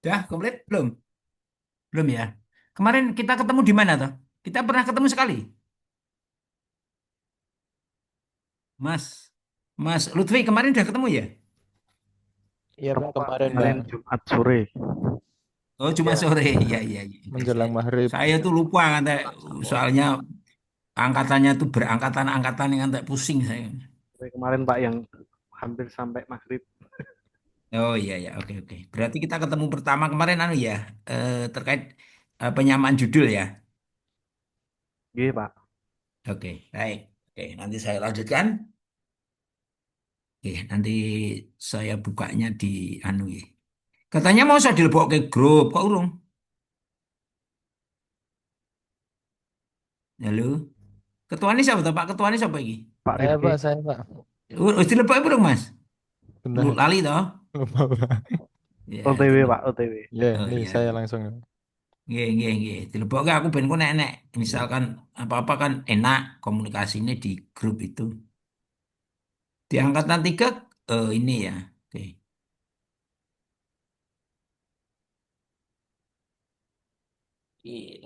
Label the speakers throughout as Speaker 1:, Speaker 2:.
Speaker 1: Udah komplit? Belum? Belum ya? Kemarin kita ketemu di mana toh? Kita pernah ketemu sekali. Mas, Mas Lutfi kemarin udah ketemu ya?
Speaker 2: Iya
Speaker 3: Ketemu
Speaker 2: Pak,
Speaker 3: Pak
Speaker 2: kemarin Pak,
Speaker 3: kemarin Jumat sore.
Speaker 1: Oh, cuma
Speaker 2: ya
Speaker 1: sore. Iya, iya, iya.
Speaker 2: menjelang maghrib.
Speaker 1: Saya tuh lupa kata soalnya angkatannya tuh berangkatan-angkatan yang ngantek pusing saya.
Speaker 3: Sore kemarin Pak yang hampir sampai maghrib.
Speaker 1: Oh iya ya, oke oke. Berarti kita ketemu pertama kemarin anu ya, terkait penyamaan judul ya.
Speaker 3: Iya Pak.
Speaker 1: Oke, baik. Oke, nanti saya lanjutkan. Oke, nanti saya bukanya di anu ya. Katanya mau saya dilebok ke grup, kok urung? Halo, ketua ini siapa toh, Pak? Ketua ini siapa ini?
Speaker 3: Pak
Speaker 2: Saya
Speaker 3: Rifki.
Speaker 2: Pak, saya Pak.
Speaker 1: Wis dilebok belum, Mas? Lu
Speaker 2: Benar.
Speaker 1: lali toh?
Speaker 2: Lupa Pak.
Speaker 1: Ya,
Speaker 3: OTW
Speaker 1: dilebok.
Speaker 3: Pak, OTW.
Speaker 2: Ya,
Speaker 1: Oh
Speaker 2: ini
Speaker 1: iya.
Speaker 2: saya langsung.
Speaker 1: Nggih, nggih, nggih. Dilebok aku ben ku nek misalkan apa-apa kan enak komunikasinya di grup itu. Di angkatan tiga ini ya. Oke.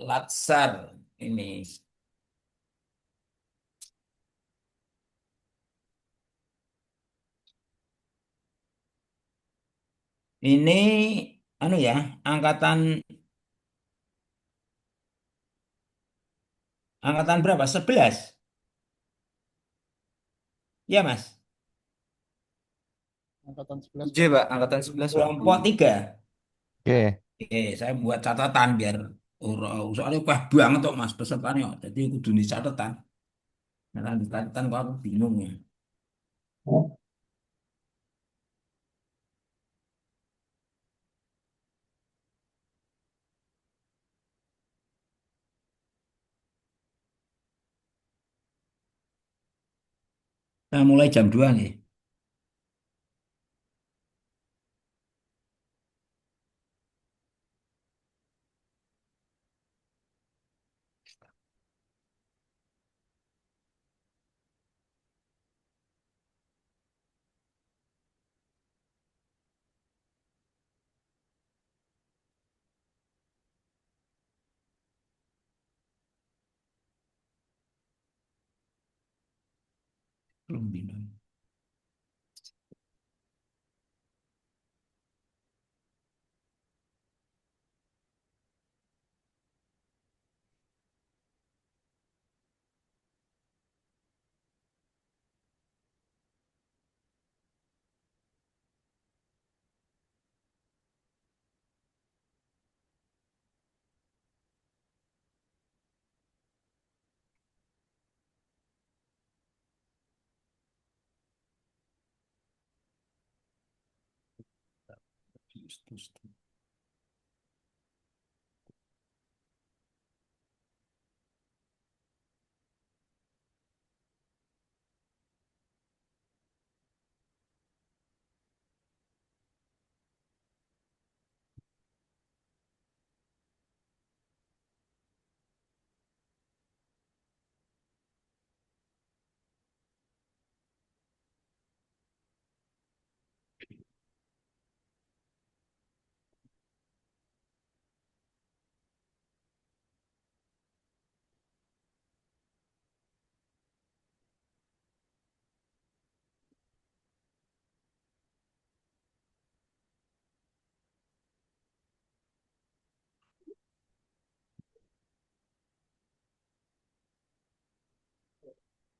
Speaker 1: Latsar ini. Ini anu ya, angkatan angkatan berapa? 11. Ya, Mas.
Speaker 2: Angkatan 11
Speaker 4: J, Pak, angkatan 11, Pak.
Speaker 1: Kelompok 3.
Speaker 2: Oke.
Speaker 1: Oke, saya buat catatan biar soalnya wah banget kok Mas pesertanya. Jadi kudu dicatetan. Nah, di catatan kok aku bingung ya. Saya mulai jam 2 nih. Belum bingung.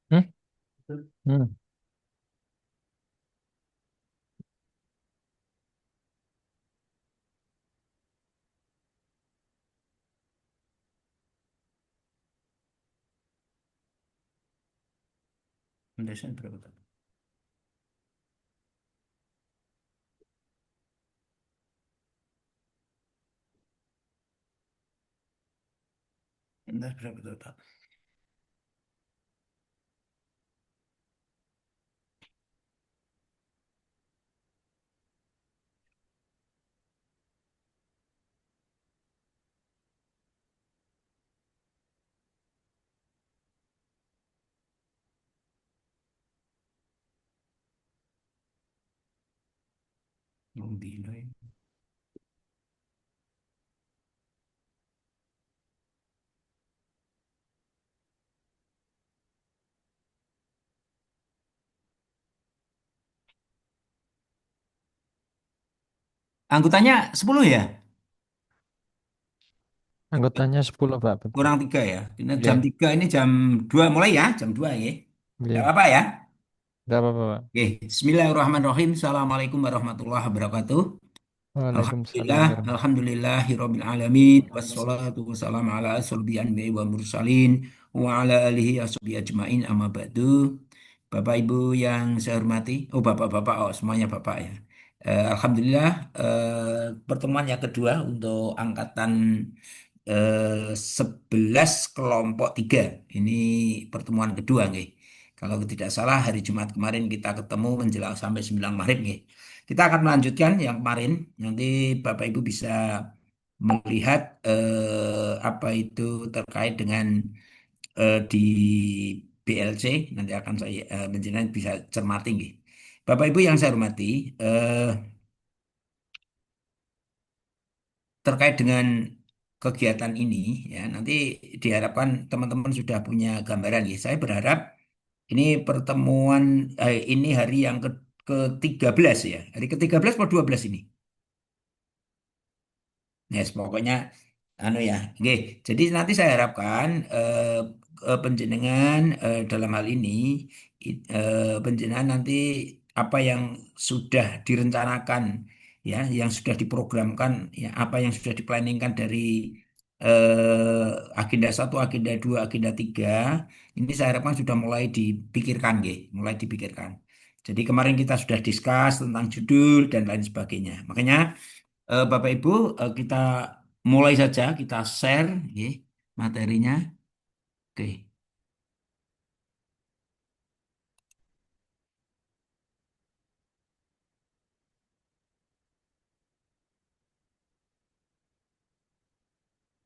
Speaker 2: Hmm? Hmm.
Speaker 1: Pendesan berapa tadi? Pendes berapa total? Belum bingung. Anggotanya 10 ya?
Speaker 2: Anggotanya 10 Pak, betul.
Speaker 1: Kurang 3 ya. Ini jam
Speaker 2: Oke.
Speaker 1: 3 ini jam 2 mulai ya, jam 2 ya. Tidak
Speaker 2: Oke.
Speaker 1: apa-apa ya.
Speaker 2: Tidak apa-apa Pak.
Speaker 1: Oke, Bismillahirrahmanirrahim. Assalamualaikum warahmatullahi wabarakatuh.
Speaker 2: Waalaikumsalam
Speaker 1: Alhamdulillah,
Speaker 2: warahmatullahi
Speaker 1: alhamdulillahirabbil alamin wassalatu wassalamu ala asyrofil anbiya'i wal mursalin wa ala alihi washabihi ajmain amma ba'du. Bapak Ibu yang saya hormati, oh Bapak-bapak, oh semuanya Bapak ya. Alhamdulillah pertemuan yang kedua untuk angkatan 11 kelompok 3. Ini pertemuan kedua nggih. Kalau tidak salah hari Jumat kemarin kita ketemu menjelang sampai 9 Maret nggih. Kita akan melanjutkan yang kemarin. Nanti Bapak Ibu bisa melihat apa itu terkait dengan di BLC. Nanti akan saya menjelaskan bisa cermati nggih. Bapak Ibu yang saya hormati, terkait dengan kegiatan ini ya nanti diharapkan teman-teman sudah punya gambaran ya. Saya berharap ini pertemuan ini hari yang ke-13 ya. Hari ke-13 atau 12 ini. Yes, pokoknya anu ya. Oke, jadi nanti saya harapkan penjenengan dalam hal ini penjenengan nanti apa yang sudah direncanakan ya, yang sudah diprogramkan ya, apa yang sudah diplanningkan dari agenda satu, agenda 2, agenda 3 ini saya harapkan sudah mulai dipikirkan, nggih, mulai dipikirkan. Jadi kemarin kita sudah discuss tentang judul dan lain sebagainya. Makanya Bapak Ibu, kita mulai saja, kita share nggih, materinya. Oke.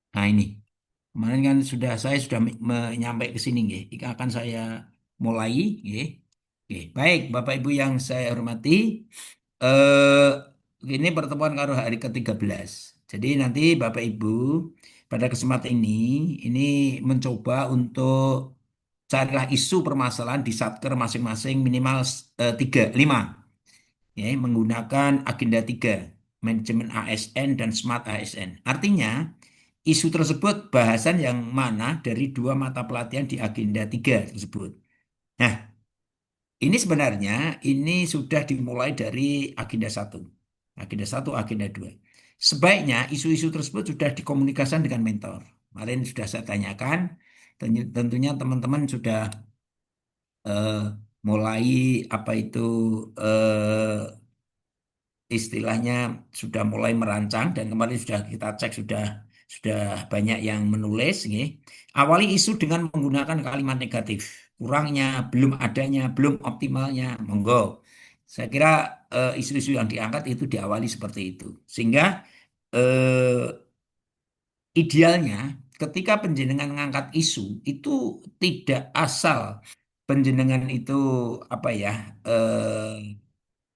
Speaker 1: Nah ini, kemarin kan saya sudah menyampaikan ke sini nggih. Ini akan saya mulai nggih. Oke, baik Bapak Ibu yang saya hormati, ini pertemuan karo hari ke-13. Jadi nanti Bapak Ibu pada kesempatan ini mencoba untuk carilah isu permasalahan di satker masing-masing minimal 5 ya, menggunakan agenda 3 manajemen ASN dan smart ASN. Artinya isu tersebut bahasan yang mana dari dua mata pelatihan di agenda 3 tersebut. Nah, ini sebenarnya ini sudah dimulai dari agenda satu, agenda satu, agenda 2. Sebaiknya isu-isu tersebut sudah dikomunikasikan dengan mentor. Kemarin sudah saya tanyakan, tentunya teman-teman sudah eh, mulai apa itu istilahnya sudah mulai merancang dan kemarin sudah kita cek sudah banyak yang menulis nggih. Awali isu dengan menggunakan kalimat negatif. Kurangnya, belum adanya, belum optimalnya, monggo. Saya kira isu-isu yang diangkat itu diawali seperti itu. Sehingga eh, idealnya ketika penjenengan mengangkat isu itu tidak asal penjenengan itu apa ya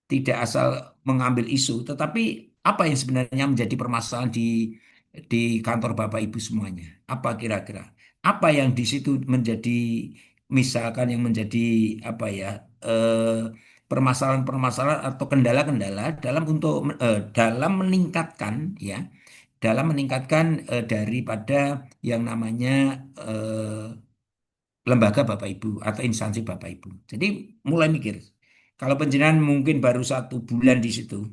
Speaker 1: tidak asal mengambil isu, tetapi apa yang sebenarnya menjadi permasalahan di kantor Bapak Ibu semuanya? Apa kira-kira? Apa yang di situ menjadi misalkan yang menjadi apa ya permasalahan-permasalahan atau kendala-kendala dalam meningkatkan ya, dalam meningkatkan daripada yang namanya lembaga Bapak Ibu atau instansi Bapak Ibu. Jadi mulai mikir. Kalau penjenengan mungkin baru 1 bulan di situ,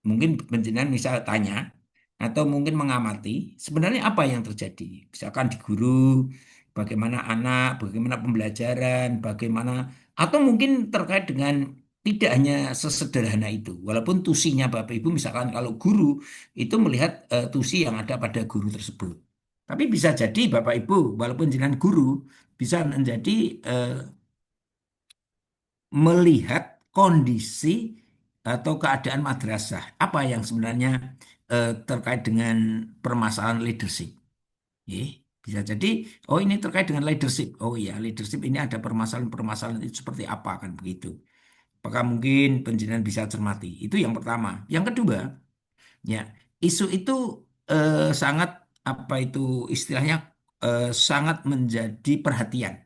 Speaker 1: mungkin penjenengan misal tanya atau mungkin mengamati sebenarnya apa yang terjadi. Misalkan di guru, bagaimana anak, bagaimana pembelajaran, bagaimana atau mungkin terkait dengan tidak hanya sesederhana itu. Walaupun tusinya Bapak Ibu misalkan kalau guru itu melihat tusi yang ada pada guru tersebut. Tapi bisa jadi Bapak Ibu walaupun jenengan guru bisa menjadi eh, melihat kondisi atau keadaan madrasah. Apa yang sebenarnya terkait dengan permasalahan leadership. Ye, bisa jadi, oh ini terkait dengan leadership. Oh iya, leadership ini ada permasalahan-permasalahan itu seperti apa kan begitu. Apakah mungkin penjenengan bisa cermati? Itu yang pertama. Yang kedua, ya, isu itu sangat apa itu istilahnya sangat menjadi perhatian.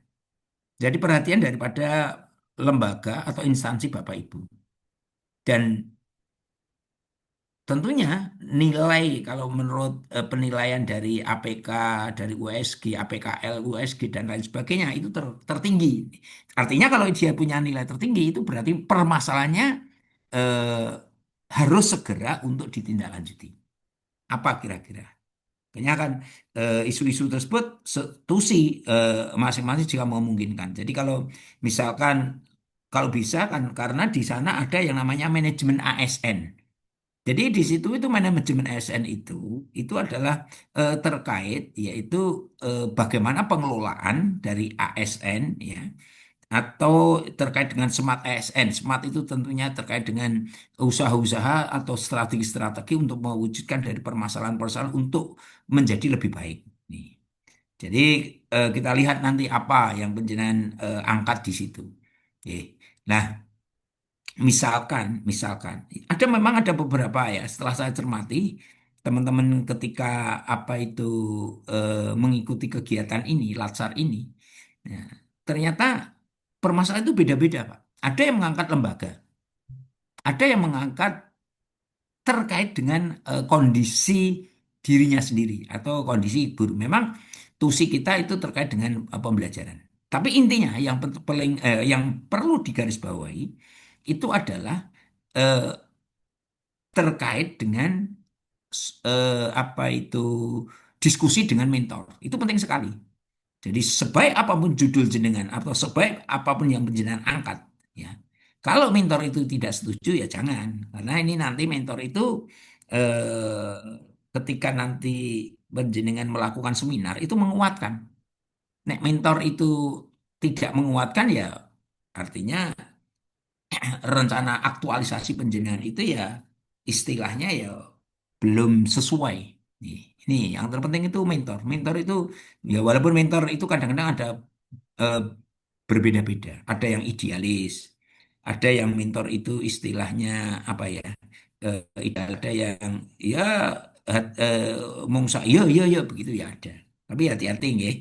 Speaker 1: Jadi perhatian daripada lembaga atau instansi Bapak Ibu. Dan tentunya nilai kalau menurut penilaian dari APK, dari USG, APKL, USG dan lain sebagainya itu tertinggi. Artinya kalau dia punya nilai tertinggi itu berarti permasalahannya eh, harus segera untuk ditindaklanjuti. Apa kira-kira? Kayaknya kan isu-isu tersebut setusi masing-masing jika memungkinkan. Jadi kalau misalkan kalau bisa kan karena di sana ada yang namanya manajemen ASN. Jadi di situ itu manajemen ASN itu adalah terkait yaitu bagaimana pengelolaan dari ASN ya atau terkait dengan smart ASN. Smart itu tentunya terkait dengan usaha-usaha atau strategi-strategi untuk mewujudkan dari permasalahan-permasalahan untuk menjadi lebih baik. Nih. Jadi kita lihat nanti apa yang penjenengan angkat di situ. Oke. Nah, misalkan, memang ada beberapa ya. Setelah saya cermati, teman-teman ketika apa itu mengikuti kegiatan ini, latsar ini, ya, ternyata permasalahan itu beda-beda, Pak. Ada yang mengangkat lembaga, ada yang mengangkat terkait dengan kondisi dirinya sendiri atau kondisi guru. Memang tusi kita itu terkait dengan pembelajaran. Tapi intinya yang perlu digarisbawahi itu adalah eh, terkait dengan apa itu diskusi dengan mentor. Itu penting sekali. Jadi sebaik apapun judul jenengan atau sebaik apapun yang jenengan angkat, ya. Kalau mentor itu tidak setuju ya jangan, karena ini nanti mentor itu ketika nanti jenengan melakukan seminar itu menguatkan. Nek mentor itu tidak menguatkan ya artinya rencana aktualisasi penjenengan itu ya istilahnya ya belum sesuai. Ini yang terpenting itu mentor. Mentor itu ya walaupun mentor itu kadang-kadang ada eh, berbeda-beda. Ada yang idealis, ada yang mentor itu istilahnya apa ya? Ideal, ada yang ya mongsa iya iya iya begitu ya ada. Tapi hati-hati nggih.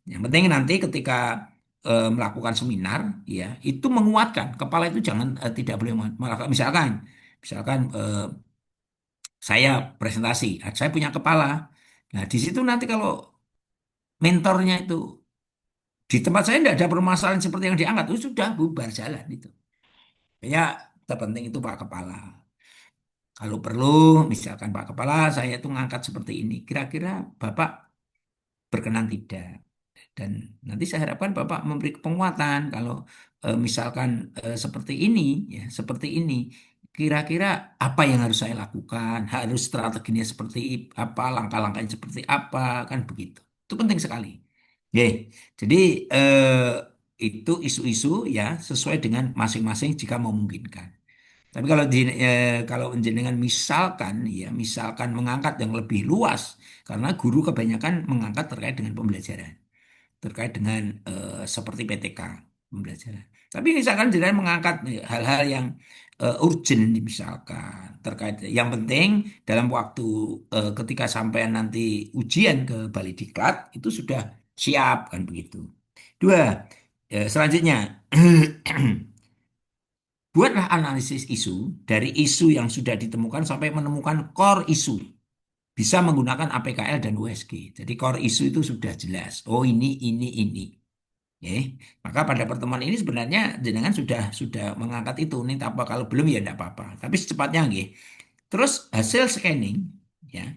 Speaker 1: Yang penting nanti ketika melakukan seminar ya itu menguatkan kepala itu jangan tidak boleh malah misalkan saya presentasi, saya punya kepala. Nah, di situ nanti kalau mentornya itu di tempat saya tidak ada permasalahan seperti yang diangkat, itu sudah bubar jalan itu. Ya, terpenting itu Pak Kepala. Kalau perlu, misalkan Pak Kepala, saya itu ngangkat seperti ini. Kira-kira Bapak berkenan tidak? Dan nanti saya harapkan Bapak memberi penguatan. Kalau misalkan seperti ini, ya seperti ini. Kira-kira apa yang harus saya lakukan? Harus strateginya seperti apa? Langkah-langkahnya seperti apa? Kan begitu. Itu penting sekali. Oke, jadi itu isu-isu ya sesuai dengan masing-masing jika memungkinkan. Tapi kalau jenengan misalkan mengangkat yang lebih luas, karena guru kebanyakan mengangkat terkait dengan pembelajaran, terkait dengan seperti PTK pembelajaran. Tapi misalkan jenengan mengangkat hal-hal yang urgent misalkan terkait yang penting dalam waktu ketika sampai nanti ujian ke Balikdiklat itu sudah siap kan begitu. Dua, selanjutnya buatlah analisis isu dari isu yang sudah ditemukan sampai menemukan core isu. Bisa menggunakan APKL dan USG. Jadi core isu itu sudah jelas. Oh ini. Ya, maka pada pertemuan ini sebenarnya jenengan sudah mengangkat itu. Ini apa kalau belum ya tidak apa-apa. Tapi secepatnya nggih. Terus hasil scanning ya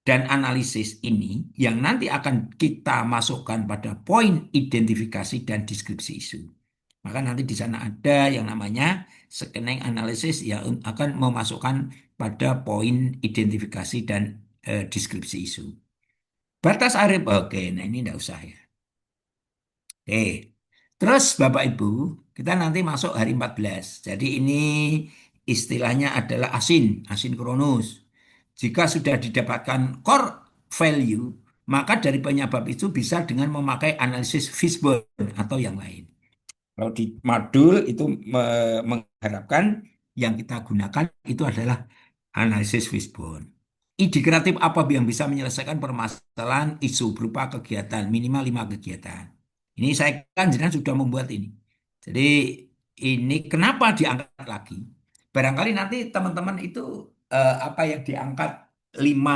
Speaker 1: dan analisis ini yang nanti akan kita masukkan pada poin identifikasi dan deskripsi isu. Maka nanti di sana ada yang namanya scanning analisis yang akan memasukkan pada poin identifikasi dan deskripsi isu. Batas arif, oke, nah ini tidak usah ya. Oke, terus Bapak Ibu, kita nanti masuk hari 14. Jadi ini istilahnya adalah asinkronus. Jika sudah didapatkan core value, maka dari penyebab itu bisa dengan memakai analisis fishbone atau yang lain. Kalau di modul itu mengharapkan yang kita gunakan itu adalah analisis fishbone. Ide kreatif apa yang bisa menyelesaikan permasalahan isu berupa kegiatan minimal 5 kegiatan. Ini saya kan jenengan sudah membuat ini. Jadi ini kenapa diangkat lagi? Barangkali nanti teman-teman itu apa yang diangkat lima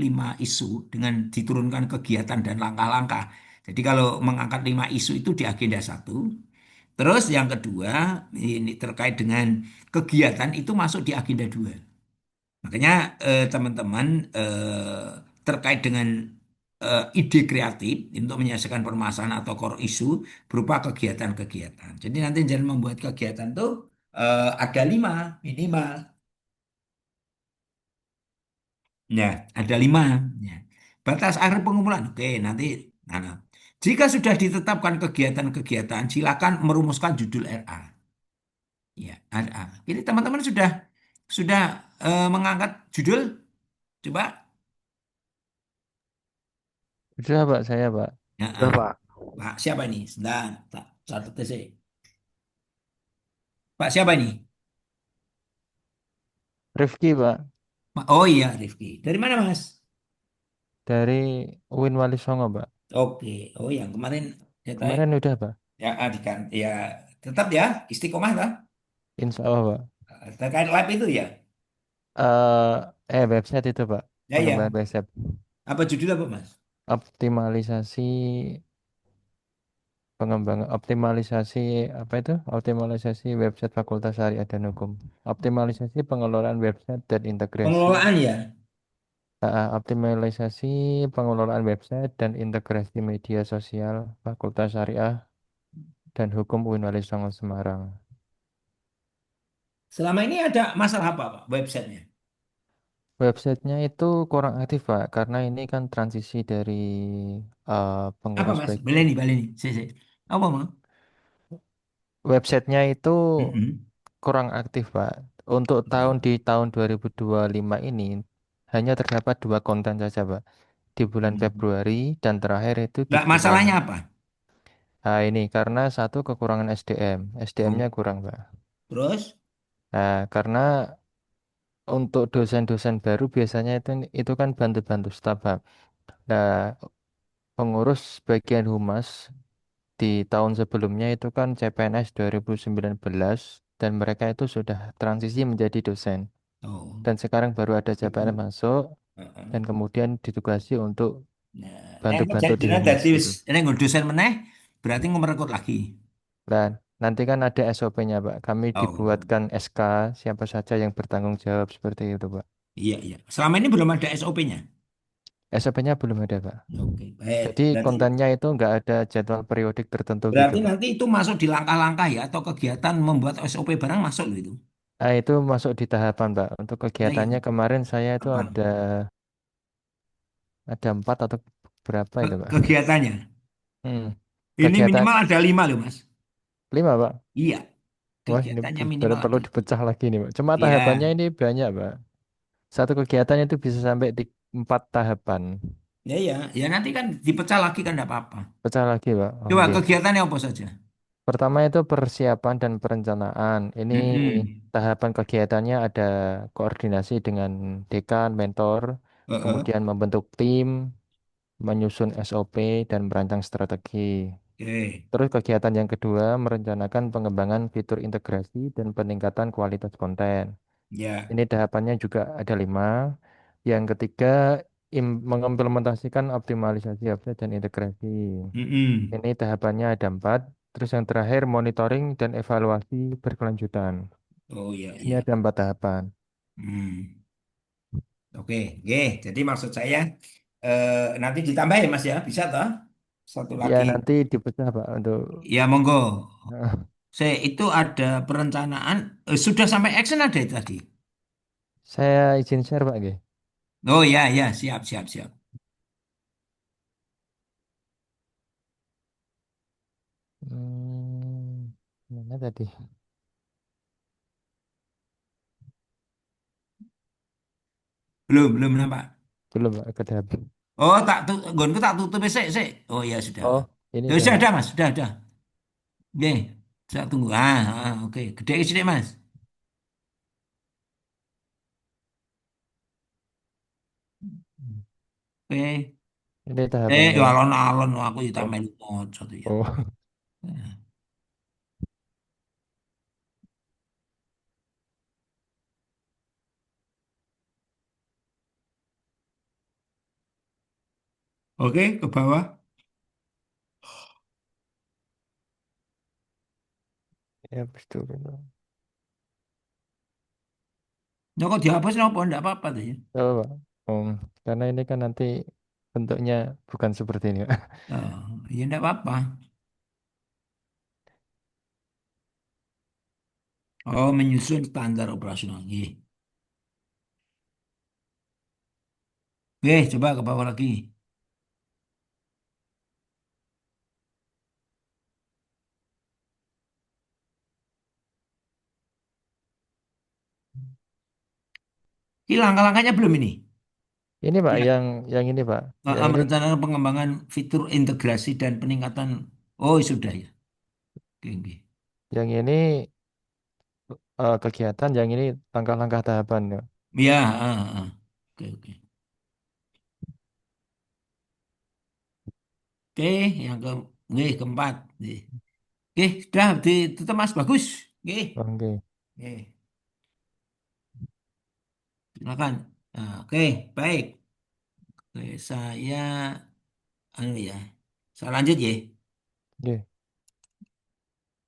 Speaker 1: lima isu dengan diturunkan kegiatan dan langkah-langkah. Jadi kalau mengangkat lima isu itu di agenda satu. Terus yang kedua ini terkait dengan kegiatan itu masuk di agenda dua. Makanya teman-teman terkait dengan ide kreatif untuk menyelesaikan permasalahan atau core isu berupa kegiatan-kegiatan. Jadi nanti jangan membuat kegiatan tuh ada lima minimal. Ya, ada lima. Ya. Batas akhir pengumpulan. Oke, nanti. Nah, jika sudah ditetapkan kegiatan-kegiatan, silakan merumuskan judul RA. Ya, RA. Ini teman-teman sudah mengangkat judul. Coba.
Speaker 2: Sudah Pak, saya Pak.
Speaker 1: Ya,
Speaker 3: Sudah, Pak.
Speaker 1: Pak siapa ini? Sebentar, tak satu TC. Pak siapa ini?
Speaker 2: Rifki Pak,
Speaker 1: Oh iya, Rifki. Dari mana, Mas?
Speaker 2: dari UIN Wali Songo Pak.
Speaker 1: Oke. Oh, yang kemarin ya,
Speaker 2: Kemarin udah Pak.
Speaker 1: ya, ya tetap ya istiqomah lah.
Speaker 2: Insya Allah Pak.
Speaker 1: Terkait lab itu ya.
Speaker 2: Website itu Pak.
Speaker 1: Ya,
Speaker 2: Pengembangan
Speaker 1: ya.
Speaker 2: website.
Speaker 1: Apa judul apa, Mas?
Speaker 2: Optimalisasi pengembangan optimalisasi apa itu? Optimalisasi website Fakultas Syariah dan Hukum. Optimalisasi pengelolaan website dan integrasi.
Speaker 1: Pengelolaan ya.
Speaker 2: Optimalisasi pengelolaan website dan integrasi media sosial Fakultas Syariah dan Hukum UIN Wali Songo Semarang.
Speaker 1: Selama ini ada masalah apa, Pak, websitenya?
Speaker 2: Websitenya itu kurang aktif Pak, karena ini kan transisi dari
Speaker 1: Apa,
Speaker 2: pengurus
Speaker 1: Mas?
Speaker 2: baik.
Speaker 1: Baleni, baleni. Apa, Mas?
Speaker 2: Websitenya itu
Speaker 1: Mm-mm.
Speaker 2: kurang aktif Pak. Untuk
Speaker 1: Ya.
Speaker 2: di tahun 2025 ini hanya terdapat dua konten saja Pak. Di bulan
Speaker 1: Hmm.
Speaker 2: Februari dan terakhir itu di
Speaker 1: Lah,
Speaker 2: bulan.
Speaker 1: masalahnya apa?
Speaker 2: Nah ini karena satu kekurangan SDM,
Speaker 1: Oh,
Speaker 2: SDM-nya kurang Pak.
Speaker 1: terus?
Speaker 2: Nah karena untuk dosen-dosen baru biasanya itu kan bantu-bantu staf Pak. Nah pengurus bagian humas di tahun sebelumnya itu kan CPNS 2019 dan mereka itu sudah transisi menjadi dosen.
Speaker 1: Oh,
Speaker 2: Dan sekarang baru ada CPNS
Speaker 1: itu.
Speaker 2: masuk
Speaker 1: Heeh.
Speaker 2: dan kemudian ditugasi untuk
Speaker 1: Nah,
Speaker 2: bantu-bantu di
Speaker 1: jadi
Speaker 2: humas gitu.
Speaker 1: ini nggak dosen meneh, berarti ngemerekrut lagi.
Speaker 2: Dan nanti kan ada SOP-nya, Pak. Kami
Speaker 1: Oh,
Speaker 2: dibuatkan SK siapa saja yang bertanggung jawab seperti itu, Pak.
Speaker 1: iya, iya. Selama ini belum ada SOP-nya.
Speaker 2: SOP-nya belum ada, Pak.
Speaker 1: Oke, baik.
Speaker 2: Jadi
Speaker 1: Berarti
Speaker 2: kontennya itu nggak ada jadwal periodik tertentu gitu,
Speaker 1: berarti
Speaker 2: Pak.
Speaker 1: nanti itu masuk di langkah-langkah ya atau kegiatan membuat SOP barang masuk loh itu.
Speaker 2: Nah, itu masuk di tahapan, Pak. Untuk
Speaker 1: Nah, iya.
Speaker 2: kegiatannya kemarin saya itu
Speaker 1: Apa?
Speaker 2: ada empat atau berapa itu, Pak.
Speaker 1: Kegiatannya.
Speaker 2: Hmm.
Speaker 1: Ini
Speaker 2: Kegiatan
Speaker 1: minimal ada lima loh, Mas.
Speaker 2: lima, Pak.
Speaker 1: Iya,
Speaker 2: Wah, ini
Speaker 1: kegiatannya
Speaker 2: baru
Speaker 1: minimal
Speaker 2: perlu
Speaker 1: ada.
Speaker 2: dipecah lagi nih, Pak. Cuma tahapannya
Speaker 1: Iya,
Speaker 2: ini banyak, Pak. Satu kegiatan itu bisa sampai di 4 tahapan.
Speaker 1: ya, ya. Ya nanti kan dipecah lagi kan enggak apa-apa.
Speaker 2: Pecah lagi, Pak.
Speaker 1: Coba
Speaker 2: Oke.
Speaker 1: kegiatannya apa saja?
Speaker 2: Pertama itu persiapan dan perencanaan. Ini
Speaker 1: Mm-mm.
Speaker 2: tahapan kegiatannya ada koordinasi dengan dekan, mentor,
Speaker 1: Heeh.
Speaker 2: kemudian membentuk tim, menyusun SOP, dan merancang strategi.
Speaker 1: Oke,
Speaker 2: Terus kegiatan yang kedua merencanakan pengembangan fitur integrasi dan peningkatan kualitas konten.
Speaker 1: ya.
Speaker 2: Ini tahapannya juga ada 5. Yang ketiga, mengimplementasikan optimalisasi website dan integrasi.
Speaker 1: Mm-mm.
Speaker 2: Ini tahapannya ada 4. Terus yang terakhir, monitoring dan evaluasi berkelanjutan.
Speaker 1: Oh iya,
Speaker 2: Ini
Speaker 1: iya.
Speaker 2: ada 4 tahapan.
Speaker 1: Hmm. Oke, oke. Jadi maksud saya nanti ditambah ya Mas ya, bisa toh? Satu
Speaker 2: Ya
Speaker 1: lagi.
Speaker 2: nanti dipecah Pak untuk
Speaker 1: Ya monggo. Saya itu ada perencanaan sudah sampai action ada itu tadi.
Speaker 2: saya izin share Pak. Ge.
Speaker 1: Oh ya, ya, siap, siap, siap.
Speaker 2: Mana tadi?
Speaker 1: Belum, belum nampak.
Speaker 2: Belum Pak, ke
Speaker 1: Oh, gonku tak tutup sih, sih. Oh ya sudah.
Speaker 2: Oh, ini
Speaker 1: Ya
Speaker 2: udah
Speaker 1: sudah
Speaker 2: Pak.
Speaker 1: ada Mas, sudah ada. Oke, saya tunggu. Oke. Gede sih Mas. Oke.
Speaker 2: Ini tahapannya.
Speaker 1: Ya alon-alon aku ya tak
Speaker 2: Oh,
Speaker 1: melu maca tuh ya.
Speaker 2: oh.
Speaker 1: Oke, ke bawah.
Speaker 2: Ya, habis dulu.
Speaker 1: Ya kok dihapus apa? Enggak apa-apa tuh ya.
Speaker 2: Oh, Pak. Karena ini kan nanti bentuknya bukan seperti ini, Pak.
Speaker 1: Oh, ya enggak apa-apa. Oh, menyusun standar operasional. Nggih. Oke, coba ke bawah lagi. Ini langkah-langkahnya belum ini?
Speaker 2: Ini Pak,
Speaker 1: Ya,
Speaker 2: yang ini Pak, yang ini
Speaker 1: merencanakan pengembangan fitur integrasi dan peningkatan. Oh, sudah ya. Oke, oke.
Speaker 2: yang ini kegiatan, yang ini langkah-langkah tahapan ya.
Speaker 1: Ya, oke, oke. Oke, yang ke, nggih, keempat. Nggih. Oke, sudah ditutup Mas, bagus. Oke,
Speaker 2: Oke,
Speaker 1: oke, silakan. Nah, oke, baik. Oke, saya, anu ya, saya lanjut ya.
Speaker 2: oke,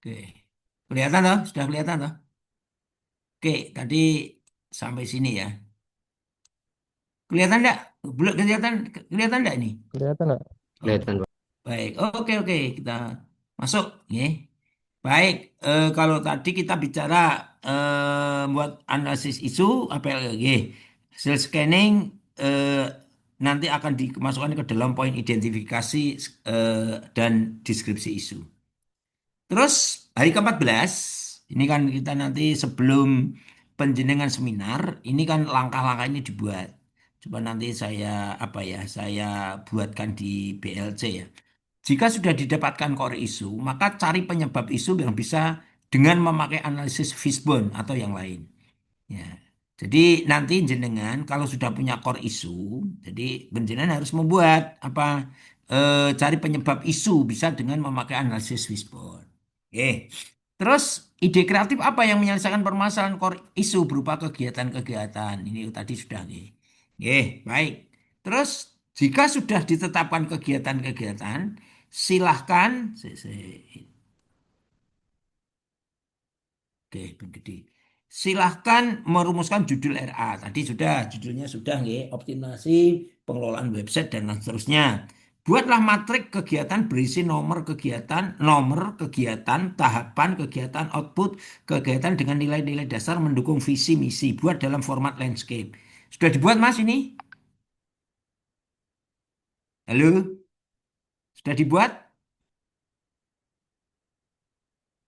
Speaker 1: Oke, kelihatan toh? Sudah kelihatan toh? Oke, tadi sampai sini ya. Kelihatan enggak? Belum kelihatan, kelihatan enggak ini?
Speaker 2: kelihatan nggak?
Speaker 1: Oh,
Speaker 4: Kelihatan, Pak.
Speaker 1: baik. Oke, oke, kita masuk. Ya. Baik, kalau tadi kita bicara buat analisis isu APLG, hasil scanning eh, nanti akan dimasukkan ke dalam poin identifikasi dan deskripsi isu. Terus hari ke-14, ini kan kita nanti sebelum penjenengan seminar, ini kan langkah-langkah ini dibuat. Coba nanti saya apa ya, saya buatkan di BLC ya. Jika sudah didapatkan core isu, maka cari penyebab isu yang bisa dengan memakai analisis fishbone atau yang lain. Ya. Jadi nanti jenengan kalau sudah punya core isu, jadi jenengan harus membuat apa cari penyebab isu bisa dengan memakai analisis fishbone. Oke. Terus ide kreatif apa yang menyelesaikan permasalahan core isu berupa kegiatan-kegiatan. Ini tadi sudah nih. Oke, baik. Terus jika sudah ditetapkan kegiatan-kegiatan, silahkan oke, Ben Gede. Silahkan merumuskan judul RA. Tadi sudah, judulnya sudah, nggih. Optimasi pengelolaan website dan lain seterusnya. Buatlah matrik kegiatan berisi nomor kegiatan, tahapan kegiatan, output kegiatan dengan nilai-nilai dasar mendukung visi misi. Buat dalam format landscape. Sudah dibuat, Mas, ini? Halo? Sudah dibuat?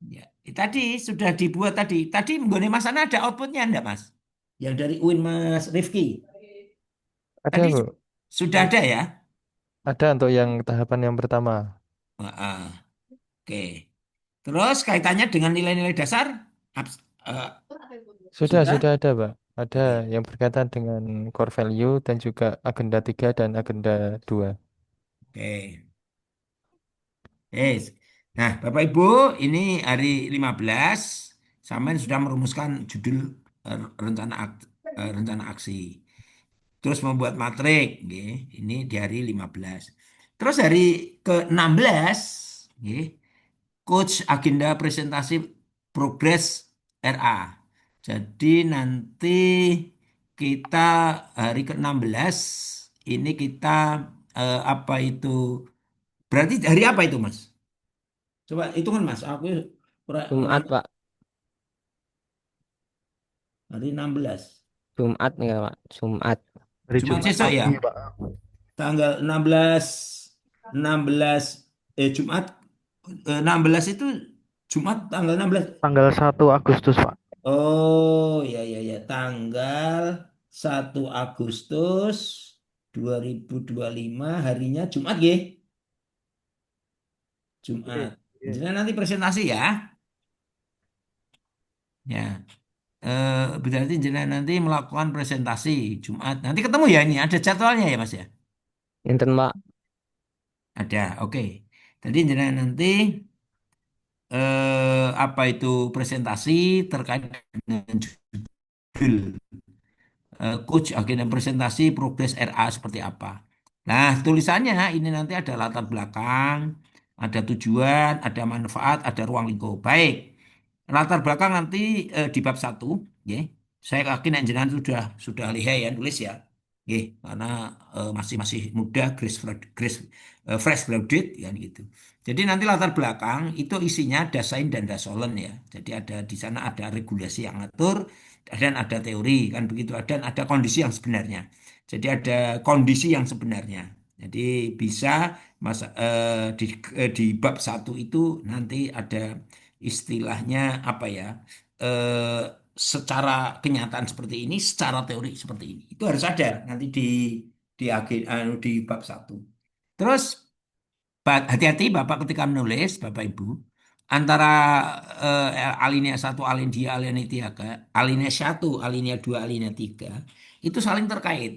Speaker 1: Ya. Tadi sudah dibuat tadi. Tadi menggone Mas Ana ada outputnya enggak, Mas? Yang dari UIN Mas Rifki.
Speaker 2: Ada
Speaker 1: Tadi
Speaker 2: Bu,
Speaker 1: sudah ada ya?
Speaker 2: ada untuk yang tahapan yang pertama.
Speaker 1: Oke. Terus kaitannya dengan nilai-nilai dasar? Eh, sudah?
Speaker 2: Sudah ada Pak. Ada
Speaker 1: Oke.
Speaker 2: yang berkaitan dengan core value dan juga agenda 3 dan agenda 2.
Speaker 1: Oke. Yes. Nah, Bapak Ibu, ini hari 15 sampean sudah merumuskan judul rencana aksi. Terus membuat matrik, nggih. Ini di hari 15. Terus hari ke-16, nggih, coach agenda presentasi progres RA. Jadi nanti kita hari ke-16 ini kita apa itu? Berarti hari apa itu, Mas? Coba hitungan, Mas. Aku
Speaker 4: Jumat, Pak.
Speaker 1: hari 16.
Speaker 4: Jumat enggak, Pak? Jumat.
Speaker 3: Hari
Speaker 1: Jumat
Speaker 3: Jumat
Speaker 1: besok ya.
Speaker 3: pagi, Pak.
Speaker 1: Tanggal 16 16 Jumat 16 itu Jumat tanggal 16.
Speaker 3: Tanggal 1 Agustus, Pak.
Speaker 1: Oh, ya, ya, ya, tanggal 1 Agustus 2025 harinya Jumat ya.
Speaker 3: Iya,
Speaker 1: Jumat.
Speaker 3: iya.
Speaker 1: Jadi nanti presentasi ya. Ya. Berarti jenengan nanti melakukan presentasi Jumat. Nanti ketemu ya ini ada jadwalnya ya, Mas ya.
Speaker 4: Enten, Pak.
Speaker 1: Ada. Oke. Tadi jenengan nanti apa itu presentasi terkait dengan judul coach agenda presentasi progres RA seperti apa. Nah, tulisannya ini nanti ada latar belakang, ada tujuan, ada manfaat, ada ruang lingkup. Baik, latar belakang nanti di bab 1, ya. Saya yakin jenengan sudah lihai ya nulis ya. Ya, karena masih masih muda, fresh graduate ya gitu. Jadi nanti latar belakang itu isinya dasain dan dasolen ya. Jadi ada di sana ada regulasi yang ngatur dan ada teori kan begitu dan ada kondisi yang sebenarnya. Jadi ada kondisi yang sebenarnya. Jadi bisa di bab 1 itu nanti ada istilahnya apa ya? eh, Secara kenyataan seperti ini, secara teori seperti ini. Itu harus ada nanti di bab 1. Terus hati-hati Bapak ketika menulis, Bapak Ibu, antara alinea 1, alinea 1, alinea 2, alinea 3, itu saling terkait.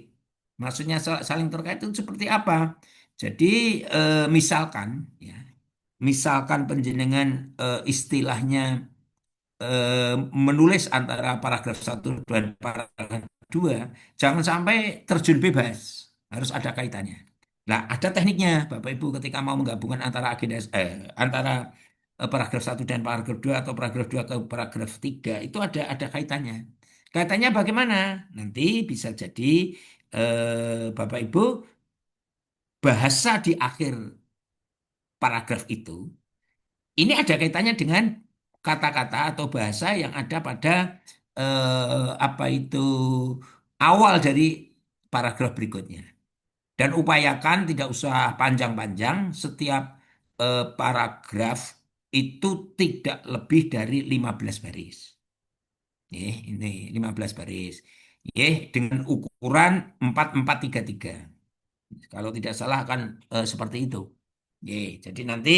Speaker 1: Maksudnya saling terkait itu seperti apa? Jadi misalkan ya, misalkan penjenengan istilahnya menulis antara paragraf 1 dan paragraf 2, jangan sampai terjun bebas, harus ada kaitannya. Nah, ada tekniknya, Bapak Ibu, ketika mau menggabungkan antara antara paragraf 1 dan paragraf 2 atau paragraf 2 ke paragraf 3 itu ada kaitannya. Kaitannya bagaimana? Nanti bisa jadi Bapak Ibu bahasa di akhir paragraf itu ini ada kaitannya dengan kata-kata atau bahasa yang ada pada apa itu awal dari paragraf berikutnya. Dan upayakan tidak usah panjang-panjang, setiap paragraf itu tidak lebih dari 15 baris. Ini 15 baris. Dengan ukuran 4433. Kalau tidak salah akan seperti itu. Jadi nanti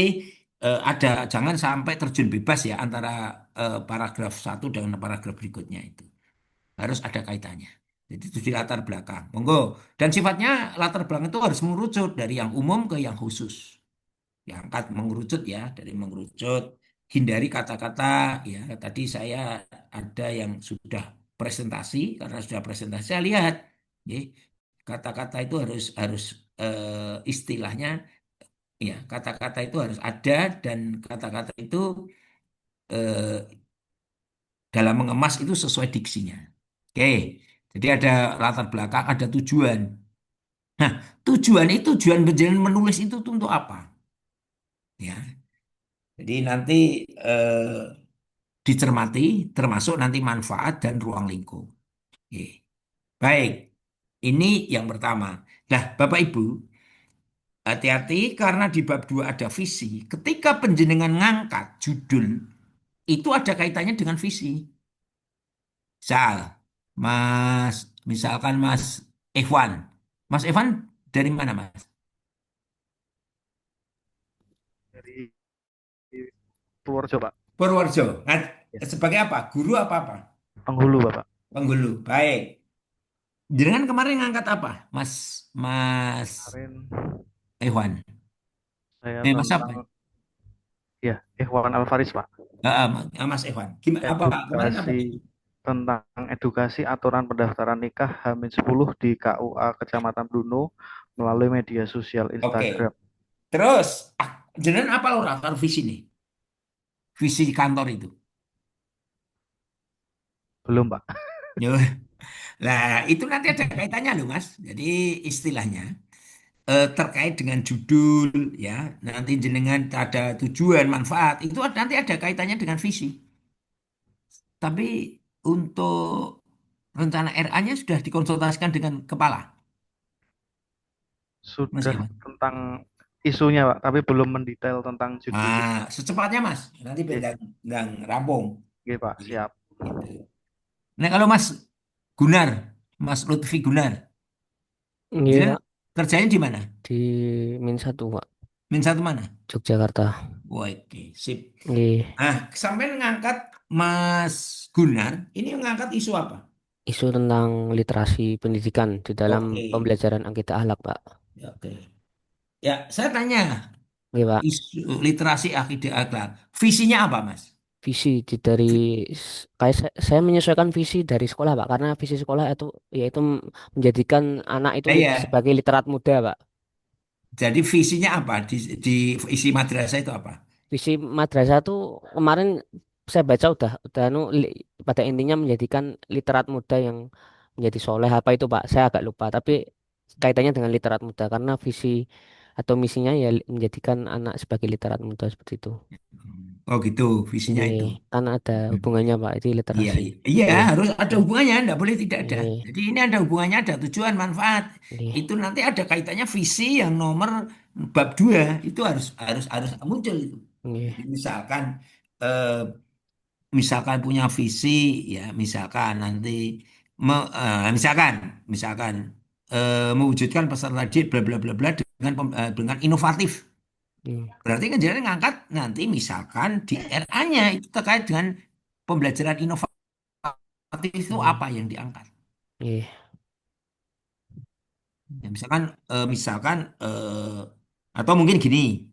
Speaker 1: ada jangan sampai terjun bebas ya antara paragraf 1 dengan paragraf berikutnya itu. Harus ada kaitannya. Jadi itu di latar belakang. Monggo. Dan sifatnya latar belakang itu harus mengerucut dari yang umum ke yang khusus. Diangkat mengerucut ya, dari mengerucut. Hindari kata-kata ya. Tadi saya ada yang sudah presentasi, karena sudah presentasi saya lihat. Ya, kata-kata itu harus harus istilahnya ya, kata-kata itu harus ada dan kata-kata itu eh, dalam mengemas itu sesuai diksinya. Oke, jadi ada latar belakang, ada tujuan. Nah, tujuan penjelasan menulis itu untuk apa? Ya, jadi nanti dicermati, termasuk nanti manfaat dan ruang lingkup. Oke. Baik, ini yang pertama. Nah, Bapak Ibu, hati-hati karena di bab 2 ada visi. Ketika penjenengan ngangkat judul, itu ada kaitannya dengan visi. Misal, Mas, misalkan Mas Evan. Mas Evan dari mana, Mas?
Speaker 3: Dari Purworejo, Pak.
Speaker 1: Purworejo. Nah,
Speaker 3: Ya.
Speaker 1: sebagai apa? Guru apa apa?
Speaker 3: Penghulu, Bapak.
Speaker 1: Penghulu. Baik. Jangan kemarin ngangkat apa, Mas Mas
Speaker 3: Kemarin
Speaker 1: Evan?
Speaker 3: saya
Speaker 1: Mas apa?
Speaker 3: tentang ya, Ikhwan Alfaris, Pak.
Speaker 1: Mas Evan. Gimana apa kemarin apa?
Speaker 3: Edukasi tentang edukasi aturan pendaftaran nikah H-10 di KUA Kecamatan Duno melalui media sosial
Speaker 1: Oke.
Speaker 3: Instagram.
Speaker 1: Terus, jenengan apa ora karo visi nih? Visi kantor itu.
Speaker 3: Belum, Pak.
Speaker 1: Yo. Nah, itu nanti ada kaitannya loh, Mas. Jadi istilahnya terkait dengan judul ya. Nanti jenengan ada tujuan, manfaat, itu nanti ada kaitannya dengan visi. Tapi untuk rencana RA-nya sudah dikonsultasikan dengan kepala, Mas
Speaker 3: Sudah
Speaker 1: Iwan.
Speaker 3: tentang isunya, Pak, tapi belum mendetail tentang judulnya.
Speaker 1: Secepatnya, Mas. Nanti
Speaker 3: Oke,
Speaker 1: bendang rampung.
Speaker 3: oke, Pak, siap.
Speaker 1: Gitu. Nah, kalau Mas Gunar, Mas Lutfi Gunar,
Speaker 4: Iya,
Speaker 1: jenengan
Speaker 4: Pak.
Speaker 1: kerjanya di mana?
Speaker 4: Di Min 1, Pak.
Speaker 1: Min satu mana?
Speaker 4: Yogyakarta.
Speaker 1: Wah, oke, sip.
Speaker 4: Iya.
Speaker 1: Nah, sampai ngangkat Mas Gunar, ini ngangkat isu apa?
Speaker 4: Isu tentang literasi pendidikan di dalam
Speaker 1: Oke,
Speaker 4: pembelajaran akidah akhlak, Pak.
Speaker 1: ya, oke. Ya, saya tanya,
Speaker 4: Iya, Pak.
Speaker 1: isu literasi akidah akhlak, visinya apa, Mas?
Speaker 4: Visi dari kayak saya menyesuaikan visi dari sekolah, Pak, karena visi sekolah itu yaitu menjadikan anak itu
Speaker 1: Iya,
Speaker 4: sebagai literat muda, Pak.
Speaker 1: Jadi visinya apa? Di isi madrasah itu apa?
Speaker 4: Visi madrasah tuh kemarin saya baca udah pada intinya menjadikan literat muda yang menjadi soleh apa itu Pak? Saya agak lupa. Tapi kaitannya dengan literat muda karena visi atau misinya ya menjadikan anak sebagai literat muda seperti itu.
Speaker 1: Oh gitu, visinya
Speaker 4: Iya,
Speaker 1: itu.
Speaker 4: kan ada
Speaker 1: Hmm.
Speaker 4: hubungannya Pak. Itu
Speaker 1: Iya,
Speaker 4: literasi.
Speaker 1: iya, iya,
Speaker 4: Iya,
Speaker 1: harus ada hubungannya, tidak boleh tidak ada.
Speaker 4: iya,
Speaker 1: Jadi ini ada hubungannya, ada tujuan, manfaat.
Speaker 4: iya,
Speaker 1: Itu nanti ada kaitannya visi yang nomor bab 2 itu harus harus harus muncul itu. Jadi
Speaker 4: iya,
Speaker 1: misalkan punya visi ya, misalkan nanti misalkan misalkan mewujudkan peserta didik bla bla bla bla dengan inovatif.
Speaker 4: iya,
Speaker 1: Berarti kan jadi ngangkat nanti misalkan di RA-nya itu terkait dengan pembelajaran inovatif itu
Speaker 4: iya,
Speaker 1: apa yang diangkat.
Speaker 4: iya,
Speaker 1: Ya, misalkan atau mungkin gini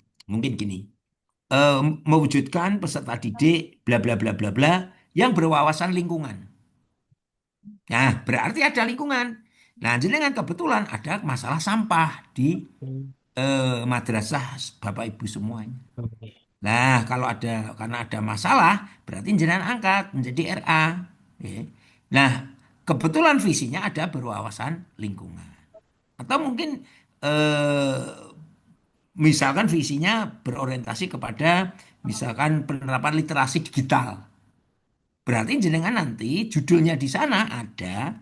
Speaker 1: eh, mewujudkan peserta didik bla bla bla bla bla yang berwawasan lingkungan. Nah, berarti ada lingkungan. Nah, jadi kan kebetulan ada masalah sampah di
Speaker 4: hmm,
Speaker 1: madrasah Bapak Ibu semuanya.
Speaker 4: oke,
Speaker 1: Nah, karena ada masalah, berarti jenengan angkat menjadi RA. Ya. Nah, kebetulan visinya ada berwawasan lingkungan. Atau mungkin eh, misalkan visinya berorientasi kepada misalkan penerapan literasi digital. Berarti jenengan nanti judulnya di sana ada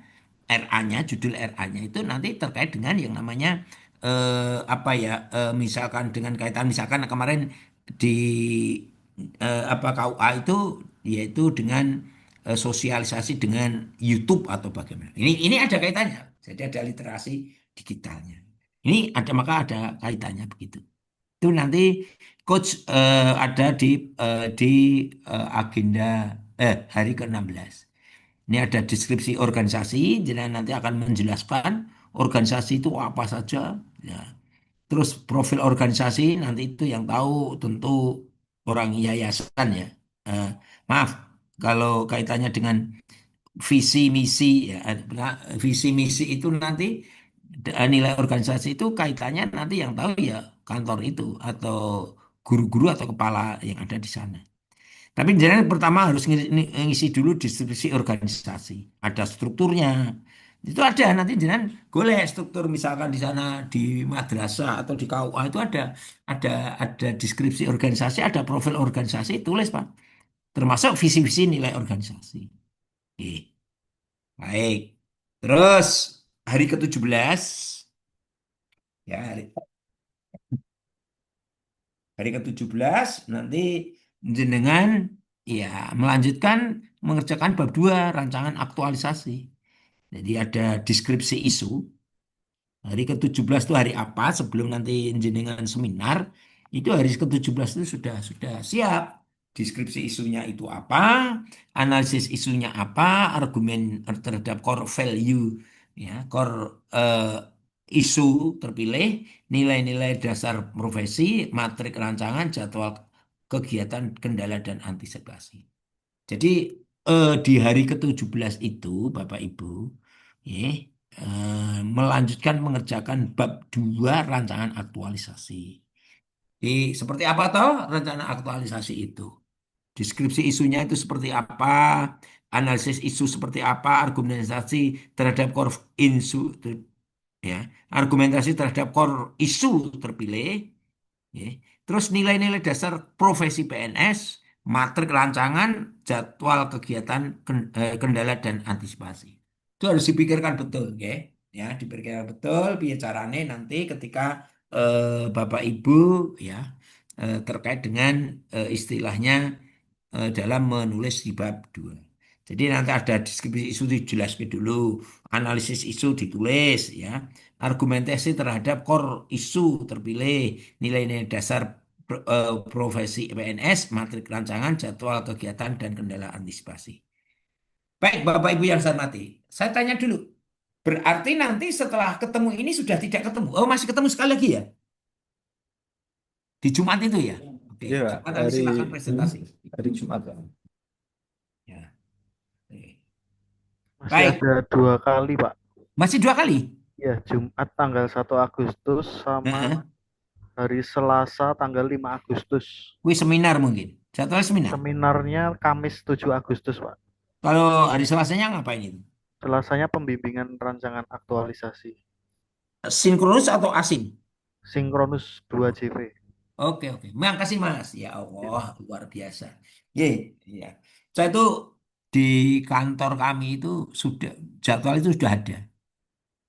Speaker 1: RA-nya, judul RA-nya itu nanti terkait dengan yang namanya apa ya, misalkan dengan kaitan misalkan kemarin di apa KUA itu yaitu dengan sosialisasi dengan YouTube atau bagaimana. Ini ada kaitannya. Jadi ada literasi digitalnya. Ini ada maka ada kaitannya begitu. Itu nanti coach ada di agenda hari ke-16. Ini ada deskripsi organisasi, jadi nanti akan menjelaskan organisasi itu apa saja, ya. Terus profil organisasi nanti itu yang tahu tentu orang yayasan ya. Eh, maaf kalau kaitannya dengan visi misi ya, visi misi itu nanti nilai organisasi itu kaitannya nanti yang tahu ya kantor itu atau guru-guru atau kepala yang ada di sana. Tapi jangan pertama harus ngisi dulu distribusi organisasi. Ada strukturnya. Itu ada nanti jangan boleh struktur misalkan di sana di madrasah atau di KUA itu ada ada deskripsi organisasi, ada profil organisasi, tulis Pak. Termasuk visi-visi nilai organisasi. Oke, baik. Terus hari ke-17 ya hari ke-17 nanti jenengan ya melanjutkan mengerjakan bab 2 rancangan aktualisasi. Jadi ada deskripsi isu. Hari ke-17 itu hari apa sebelum nanti jenengan seminar. Itu hari ke-17 itu sudah siap. Deskripsi isunya itu apa, analisis isunya apa, argumen terhadap core value, ya, core isu terpilih, nilai-nilai dasar profesi, matrik rancangan, jadwal kegiatan, kendala dan antisipasi. Jadi di hari ke-17 itu Bapak Ibu ya, melanjutkan mengerjakan bab 2 rancangan aktualisasi. Seperti apa toh rencana aktualisasi itu? Deskripsi isunya itu seperti apa, analisis isu seperti apa, argumentasi terhadap core isu ya, argumentasi terhadap core isu terpilih. Ya. Terus nilai-nilai dasar profesi PNS, matrik rancangan, jadwal kegiatan, kendala dan antisipasi. Itu harus dipikirkan betul, ya. Ya, dipikirkan betul piye carane nanti ketika Bapak Ibu ya terkait dengan istilahnya dalam menulis di bab 2. Jadi nanti ada deskripsi isu dijelaskan dulu, analisis isu ditulis ya, argumentasi terhadap core isu terpilih, nilai-nilai dasar profesi PNS, matrik rancangan, jadwal kegiatan dan kendala antisipasi. Baik, Bapak Ibu yang saya hormati, saya tanya dulu. Berarti nanti setelah ketemu ini sudah tidak ketemu. Oh, masih ketemu sekali lagi ya? Di Jumat itu ya? Oke,
Speaker 2: Ya,
Speaker 1: Jumat nanti silakan presentasi.
Speaker 2: hari Jumat.
Speaker 1: Ya. Oke.
Speaker 3: Masih
Speaker 1: Baik,
Speaker 3: ada 2 kali, Pak.
Speaker 1: masih 2 kali.
Speaker 3: Ya, Jumat tanggal 1 Agustus sama
Speaker 1: Heeh.
Speaker 3: hari Selasa tanggal 5 Agustus.
Speaker 1: Kuis seminar mungkin. Jadwal seminar.
Speaker 3: Seminarnya Kamis 7 Agustus, Pak.
Speaker 1: Kalau hari Selasanya ngapain itu?
Speaker 3: Selasanya pembimbingan rancangan aktualisasi.
Speaker 1: Sinkronus atau asin?
Speaker 3: Sinkronus 2JV.
Speaker 1: Oke, oke. Makasih Mas. Ya Allah, luar biasa. Ye, ya. Saya itu di kantor kami itu sudah jadwal itu sudah ada.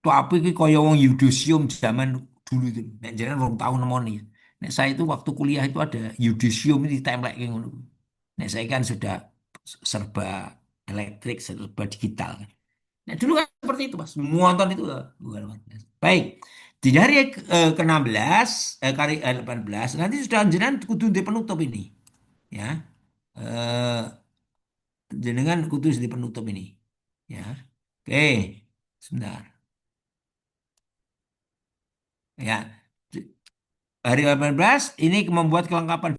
Speaker 1: Tapi iki kaya wong yudisium zaman dulu itu. Nek jenengan rong tahun nemoni. Nek saya itu waktu kuliah itu ada yudisium di template kayak ngono. Nek saya kan sudah serba elektrik, serba digital kan. Nah, dulu kan seperti itu, Mas. Nonton itu luar biasa. Baik. Di hari ke-16, kali 18, nanti sudah jenengan kudu di penutup ini. Ya. Eh, jenengan kudu di penutup ini. Ya. Oke. Sebentar. Ya. Hari 18 ini membuat kelengkapan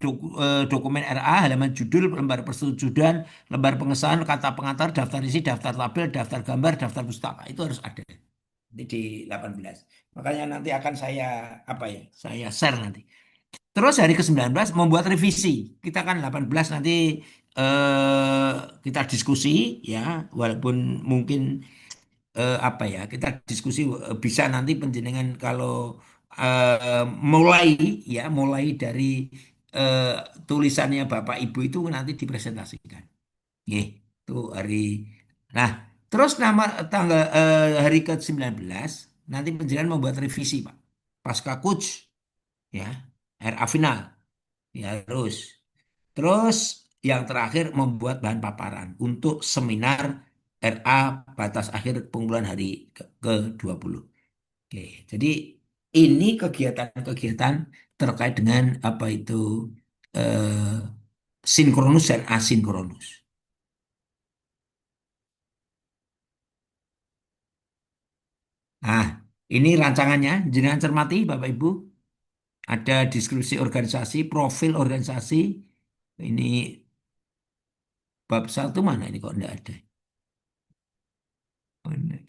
Speaker 1: dokumen RA, halaman judul, lembar persetujuan, lembar pengesahan, kata pengantar, daftar isi, daftar tabel, daftar gambar, daftar pustaka. Itu harus ada. Nanti di 18. Makanya nanti akan saya apa ya? Saya share nanti. Terus hari ke-19 membuat revisi. Kita kan 18 nanti eh, kita diskusi ya, walaupun mungkin apa ya, kita diskusi bisa nanti penjenengan kalau mulai ya, mulai dari eh, tulisannya Bapak Ibu itu nanti dipresentasikan. Nggih, itu hari. Nah, terus tanggal hari ke-19 nanti penjelasan membuat revisi, Pak. Pasca coach ya, RA final ya harus. Terus yang terakhir membuat bahan paparan untuk seminar RA batas akhir pengumpulan hari ke-20. Oke, jadi ini kegiatan-kegiatan terkait dengan apa itu eh, sinkronus dan asinkronus. Nah, ini rancangannya, jenengan cermati Bapak Ibu. Ada deskripsi organisasi, profil organisasi. Ini bab satu mana ini kok enggak ada? Oh, enggak.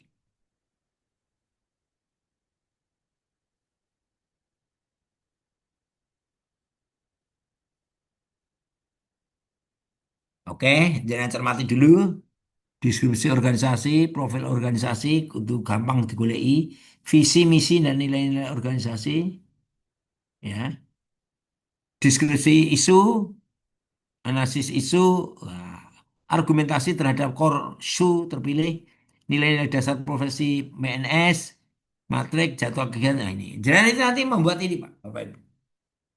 Speaker 1: Oke, jangan cermati dulu. Deskripsi organisasi, profil organisasi, itu gampang digoleki. Visi, misi, dan nilai-nilai organisasi. Ya. Deskripsi isu, analisis isu, wah, argumentasi terhadap core issue terpilih, nilai-nilai dasar profesi PNS, matrik, jadwal kegiatan. Nah, ini. Jangan itu nanti membuat ini, Pak, Bapak Ibu.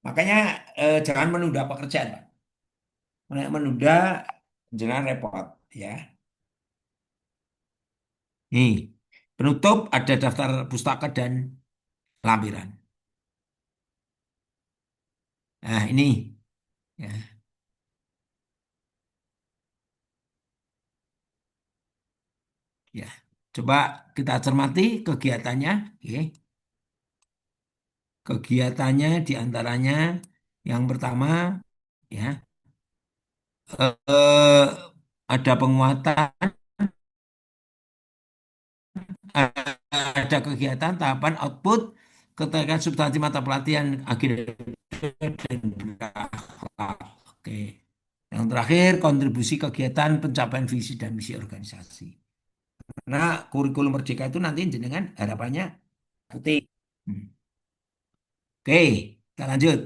Speaker 1: Makanya jangan menunda pekerjaan, Pak. Menunda, jangan repot, ya. Nih, penutup ada daftar pustaka dan lampiran. Nah, ini, ya, ya. Coba kita cermati kegiatannya, oke. Kegiatannya diantaranya yang pertama, ya, eh, ada penguatan, ada kegiatan, tahapan, output, keterkaitan substansi mata pelatihan, agenda dan berakhlak. Oke. Yang terakhir, kontribusi kegiatan pencapaian visi dan misi organisasi. Karena kurikulum Merdeka itu nanti jenengan harapannya penting. Hmm. Oke, kita lanjut.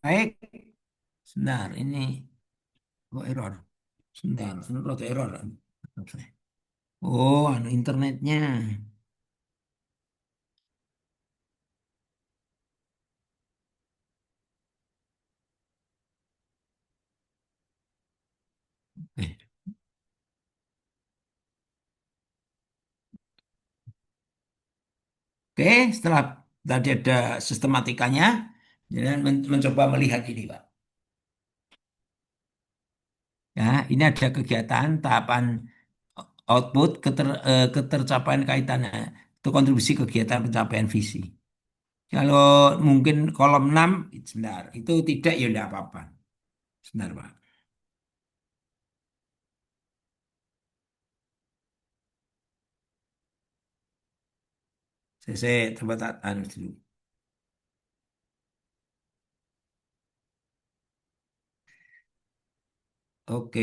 Speaker 1: Baik, sebentar ini kok error. Sebentar, sebentar rada error. Oh, anu internetnya. Eh, Oke, setelah tadi ada sistematikanya, jangan mencoba melihat ini, Pak. Ya, ini ada kegiatan tahapan output ketercapaian kaitannya. Itu kontribusi kegiatan pencapaian visi. Kalau mungkin kolom 6, sebentar, itu tidak ya enggak apa-apa. Sebentar, Pak. Saya coba tak anu dulu. Oke,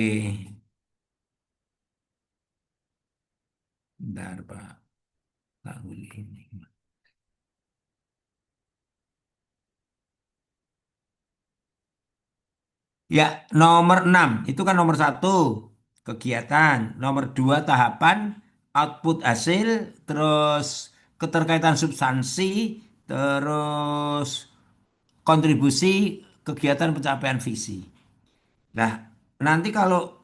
Speaker 1: bentar, Pak. Tak boleh ini. Ya, nomor 6 itu kan nomor satu kegiatan, nomor 2 tahapan, output hasil, terus keterkaitan substansi, terus kontribusi kegiatan pencapaian visi. Nah, nanti kalau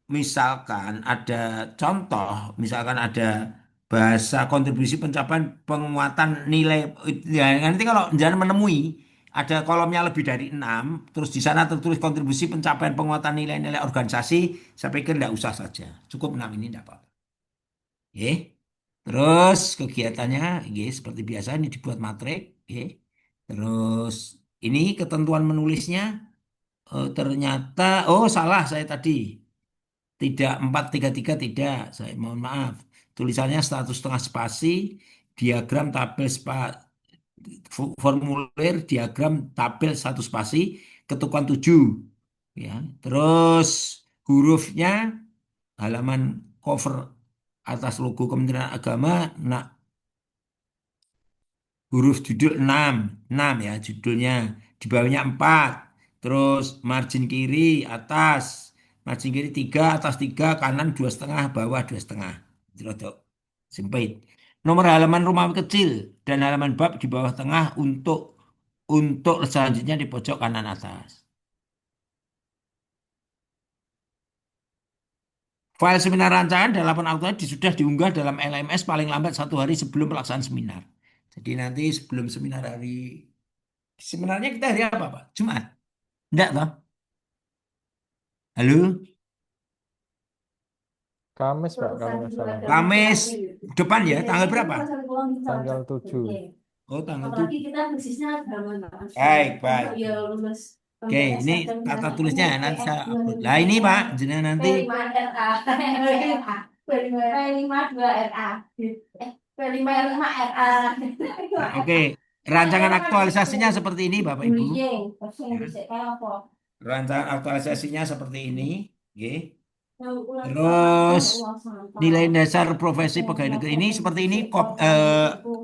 Speaker 1: misalkan ada contoh, misalkan ada bahasa kontribusi pencapaian penguatan nilai, ya nanti kalau jangan menemui ada kolomnya lebih dari 6, terus di sana tertulis kontribusi pencapaian penguatan nilai-nilai organisasi, saya pikir tidak usah saja, cukup 6 ini tidak apa-apa. Oke. Terus kegiatannya, oke, seperti biasa ini dibuat matrik, oke. Terus ini ketentuan menulisnya, ternyata, oh salah saya tadi. Tidak 433 tidak, saya mohon maaf. Tulisannya status setengah spasi, diagram tabel formulir diagram tabel satu spasi, ketukan 7. Ya. Terus hurufnya halaman cover atas logo Kementerian Agama, nah huruf judul 6, 6 ya judulnya, di bawahnya 4, terus margin kiri atas, margin kiri 3, atas 3, kanan 2,5, bawah 2,5. Rodok sempit. Nomor halaman rumah kecil dan halaman bab di bawah tengah, untuk selanjutnya di pojok kanan atas. File seminar rancangan dan laporan aktual sudah diunggah dalam LMS paling lambat 1 hari sebelum pelaksanaan seminar. Jadi nanti sebelum seminar seminarnya kita hari apa, Pak? Jumat? Enggak, toh? Halo?
Speaker 2: Kamis, Pak, kalau nggak salah.
Speaker 1: Kamis depan ya, tanggal berapa?
Speaker 2: Tanggal 7.
Speaker 1: Oh, tanggal 7. Baik, baik. Oke, ini tata tulisnya ya, nanti saya upload. Nah, ini Pak, jenengan nanti.
Speaker 5: P5RA. P5RA. P5RA.
Speaker 1: Nah, oke, rancangan aktualisasinya seperti ini, Bapak Ibu. Ya, rancangan aktualisasinya seperti ini. Oke. Terus nilai dasar profesi pegawai negeri ini seperti ini,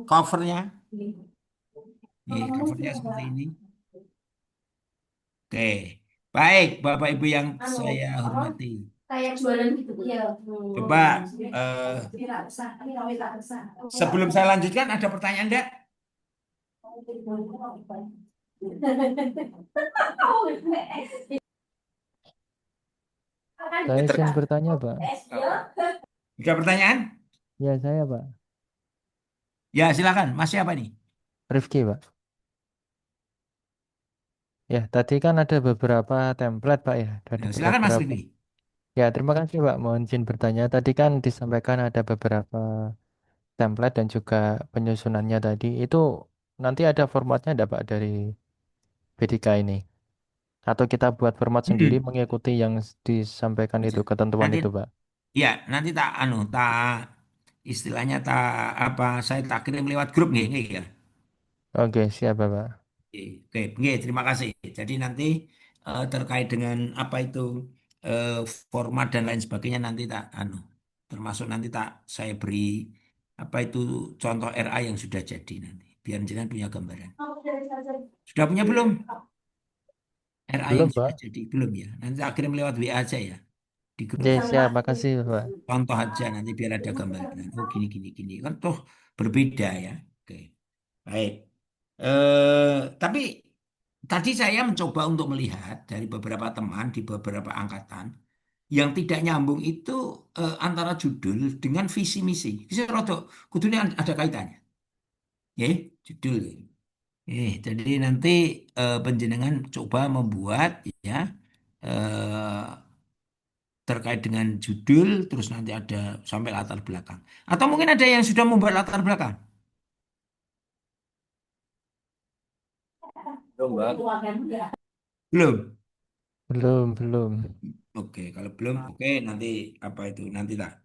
Speaker 1: covernya. Nih, covernya seperti ini. Oke, baik Bapak Ibu yang saya hormati.
Speaker 5: Kayak jualan gitu ya.
Speaker 1: Coba sebelum saya lanjutkan ada pertanyaan enggak?
Speaker 2: Saya izin bertanya, Pak.
Speaker 1: Ada pertanyaan?
Speaker 2: Ya, saya, Pak.
Speaker 1: Ya, silakan. Mas siapa nih?
Speaker 2: Rifki, Pak. Ya, tadi kan ada beberapa template, Pak, ya. Ada
Speaker 1: Ya, silakan Mas
Speaker 2: beberapa.
Speaker 1: Vivi.
Speaker 2: Ya, terima kasih, Pak. Mohon izin bertanya. Tadi kan disampaikan ada beberapa template dan juga penyusunannya tadi. Itu nanti ada formatnya ada, Pak, dari BDK ini. Atau kita buat format sendiri
Speaker 1: Mm-mm.
Speaker 2: mengikuti yang disampaikan itu, ketentuan
Speaker 1: Nanti
Speaker 2: itu, Pak.
Speaker 1: ya, nanti tak istilahnya tak apa saya tak kirim lewat grup nih, ya.
Speaker 2: Oke, siap, Pak.
Speaker 1: Oke, oke, terima kasih. Jadi nanti terkait dengan apa itu eh, format dan lain sebagainya nanti tak termasuk nanti tak saya beri apa itu contoh RA yang sudah jadi nanti biar jenengan punya gambaran. Sudah punya belum RA yang
Speaker 2: Belum,
Speaker 1: sudah
Speaker 2: Pak.
Speaker 1: jadi belum ya? Nanti tak kirim lewat WA aja ya di grup.
Speaker 2: Ya, siap. Makasih, Pak.
Speaker 1: Contoh aja nanti biar ada gambaran. Oh gini gini gini kan toh berbeda ya. Oke, baik. Tapi tadi saya mencoba untuk melihat dari beberapa teman di beberapa angkatan yang tidak nyambung itu antara judul dengan visi misi. Visi rodo kudunya ada kaitannya. Ya, judul. Jadi nanti penjenengan coba membuat ya eh, terkait dengan judul, terus nanti ada sampai latar belakang. Atau mungkin ada yang sudah membuat latar belakang?
Speaker 2: Belum, Mbak.
Speaker 1: Belum?
Speaker 2: Belum.
Speaker 1: Oke, kalau belum, oke nanti apa itu? Nanti tak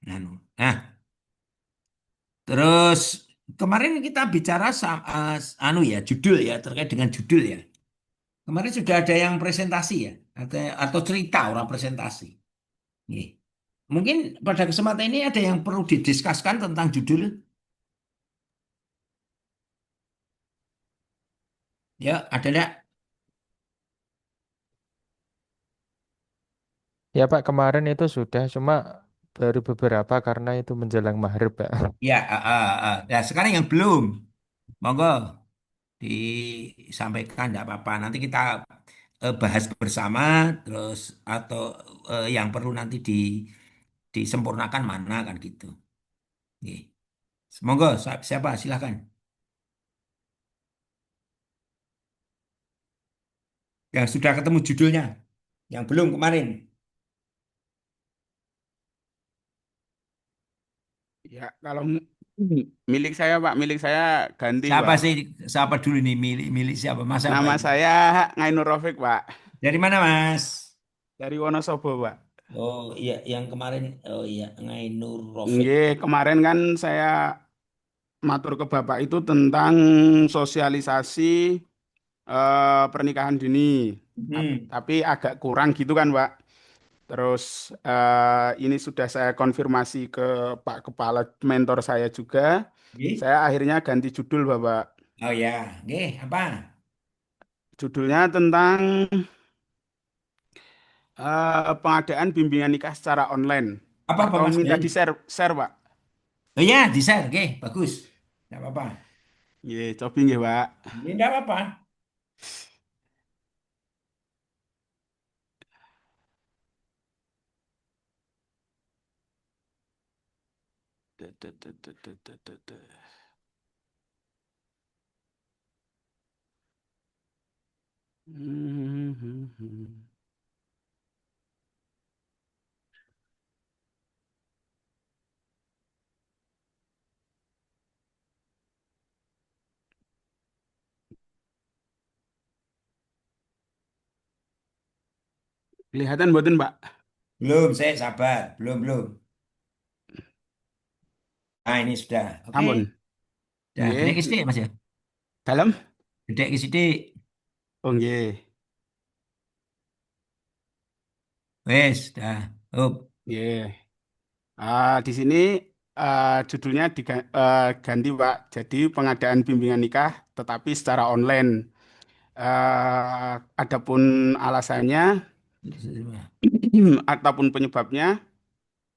Speaker 1: anu. Nah, terus kemarin kita bicara anu ya, judul ya, terkait dengan judul ya. Kemarin sudah ada yang presentasi ya, atau cerita orang presentasi. Nih. Mungkin pada kesempatan ini ada yang perlu didiskuskan tentang judul. Ya, ada enggak?
Speaker 2: Ya Pak, kemarin itu sudah, cuma baru beberapa karena itu menjelang maghrib Pak.
Speaker 1: Ya, nah, sekarang yang belum, monggo disampaikan, enggak apa-apa. Nanti kita bahas bersama, terus atau yang perlu nanti disempurnakan mana kan gitu. Nih. Monggo, siapa? Silakan. Yang sudah ketemu judulnya, yang belum kemarin.
Speaker 6: Ya, kalau milik saya Pak, milik saya ganti
Speaker 1: Siapa
Speaker 6: Pak.
Speaker 1: sih? Siapa dulu nih? Milik siapa? Mas apa
Speaker 6: Nama
Speaker 1: ini?
Speaker 6: saya Ngainur Rafiq Pak,
Speaker 1: Dari mana, Mas?
Speaker 6: dari Wonosobo Pak.
Speaker 1: Oh iya, yang kemarin, oh iya, Ngainur Rofiq.
Speaker 6: Nggih, kemarin kan saya matur ke Bapak itu tentang sosialisasi pernikahan dini.
Speaker 1: Hmm.
Speaker 6: Tapi agak kurang gitu kan Pak. Terus ini sudah saya konfirmasi ke Pak Kepala mentor saya juga.
Speaker 1: Oke.
Speaker 6: Saya akhirnya ganti judul Bapak.
Speaker 1: Oh ya, oke, apa?
Speaker 6: Judulnya tentang pengadaan bimbingan nikah secara online
Speaker 1: Apa
Speaker 6: atau
Speaker 1: Mas
Speaker 6: minta
Speaker 1: Ben?
Speaker 6: di share Pak.
Speaker 1: Oh ya, di share, oke, bagus. Tidak apa-apa.
Speaker 6: Nggih, cobi nggih Pak.
Speaker 1: Ini tidak apa-apa.
Speaker 6: Duh, duh, duh, duh, duh, duh, duh, duh. Hmm. Kelihatan mboten Pak?
Speaker 1: Belum, saya sabar. Belum. Nah, ini sudah. Oke.
Speaker 6: Ampun.
Speaker 1: Sudah, gede ke
Speaker 6: Nggih,
Speaker 1: sidik, Mas ya?
Speaker 6: dalam?
Speaker 1: Gede ke sidik.
Speaker 6: Oh nggih.
Speaker 1: Wes, dah. Up.
Speaker 6: Nggih. Di sini judulnya ganti Pak. Jadi pengadaan bimbingan nikah tetapi secara online. Adapun alasannya ataupun penyebabnya,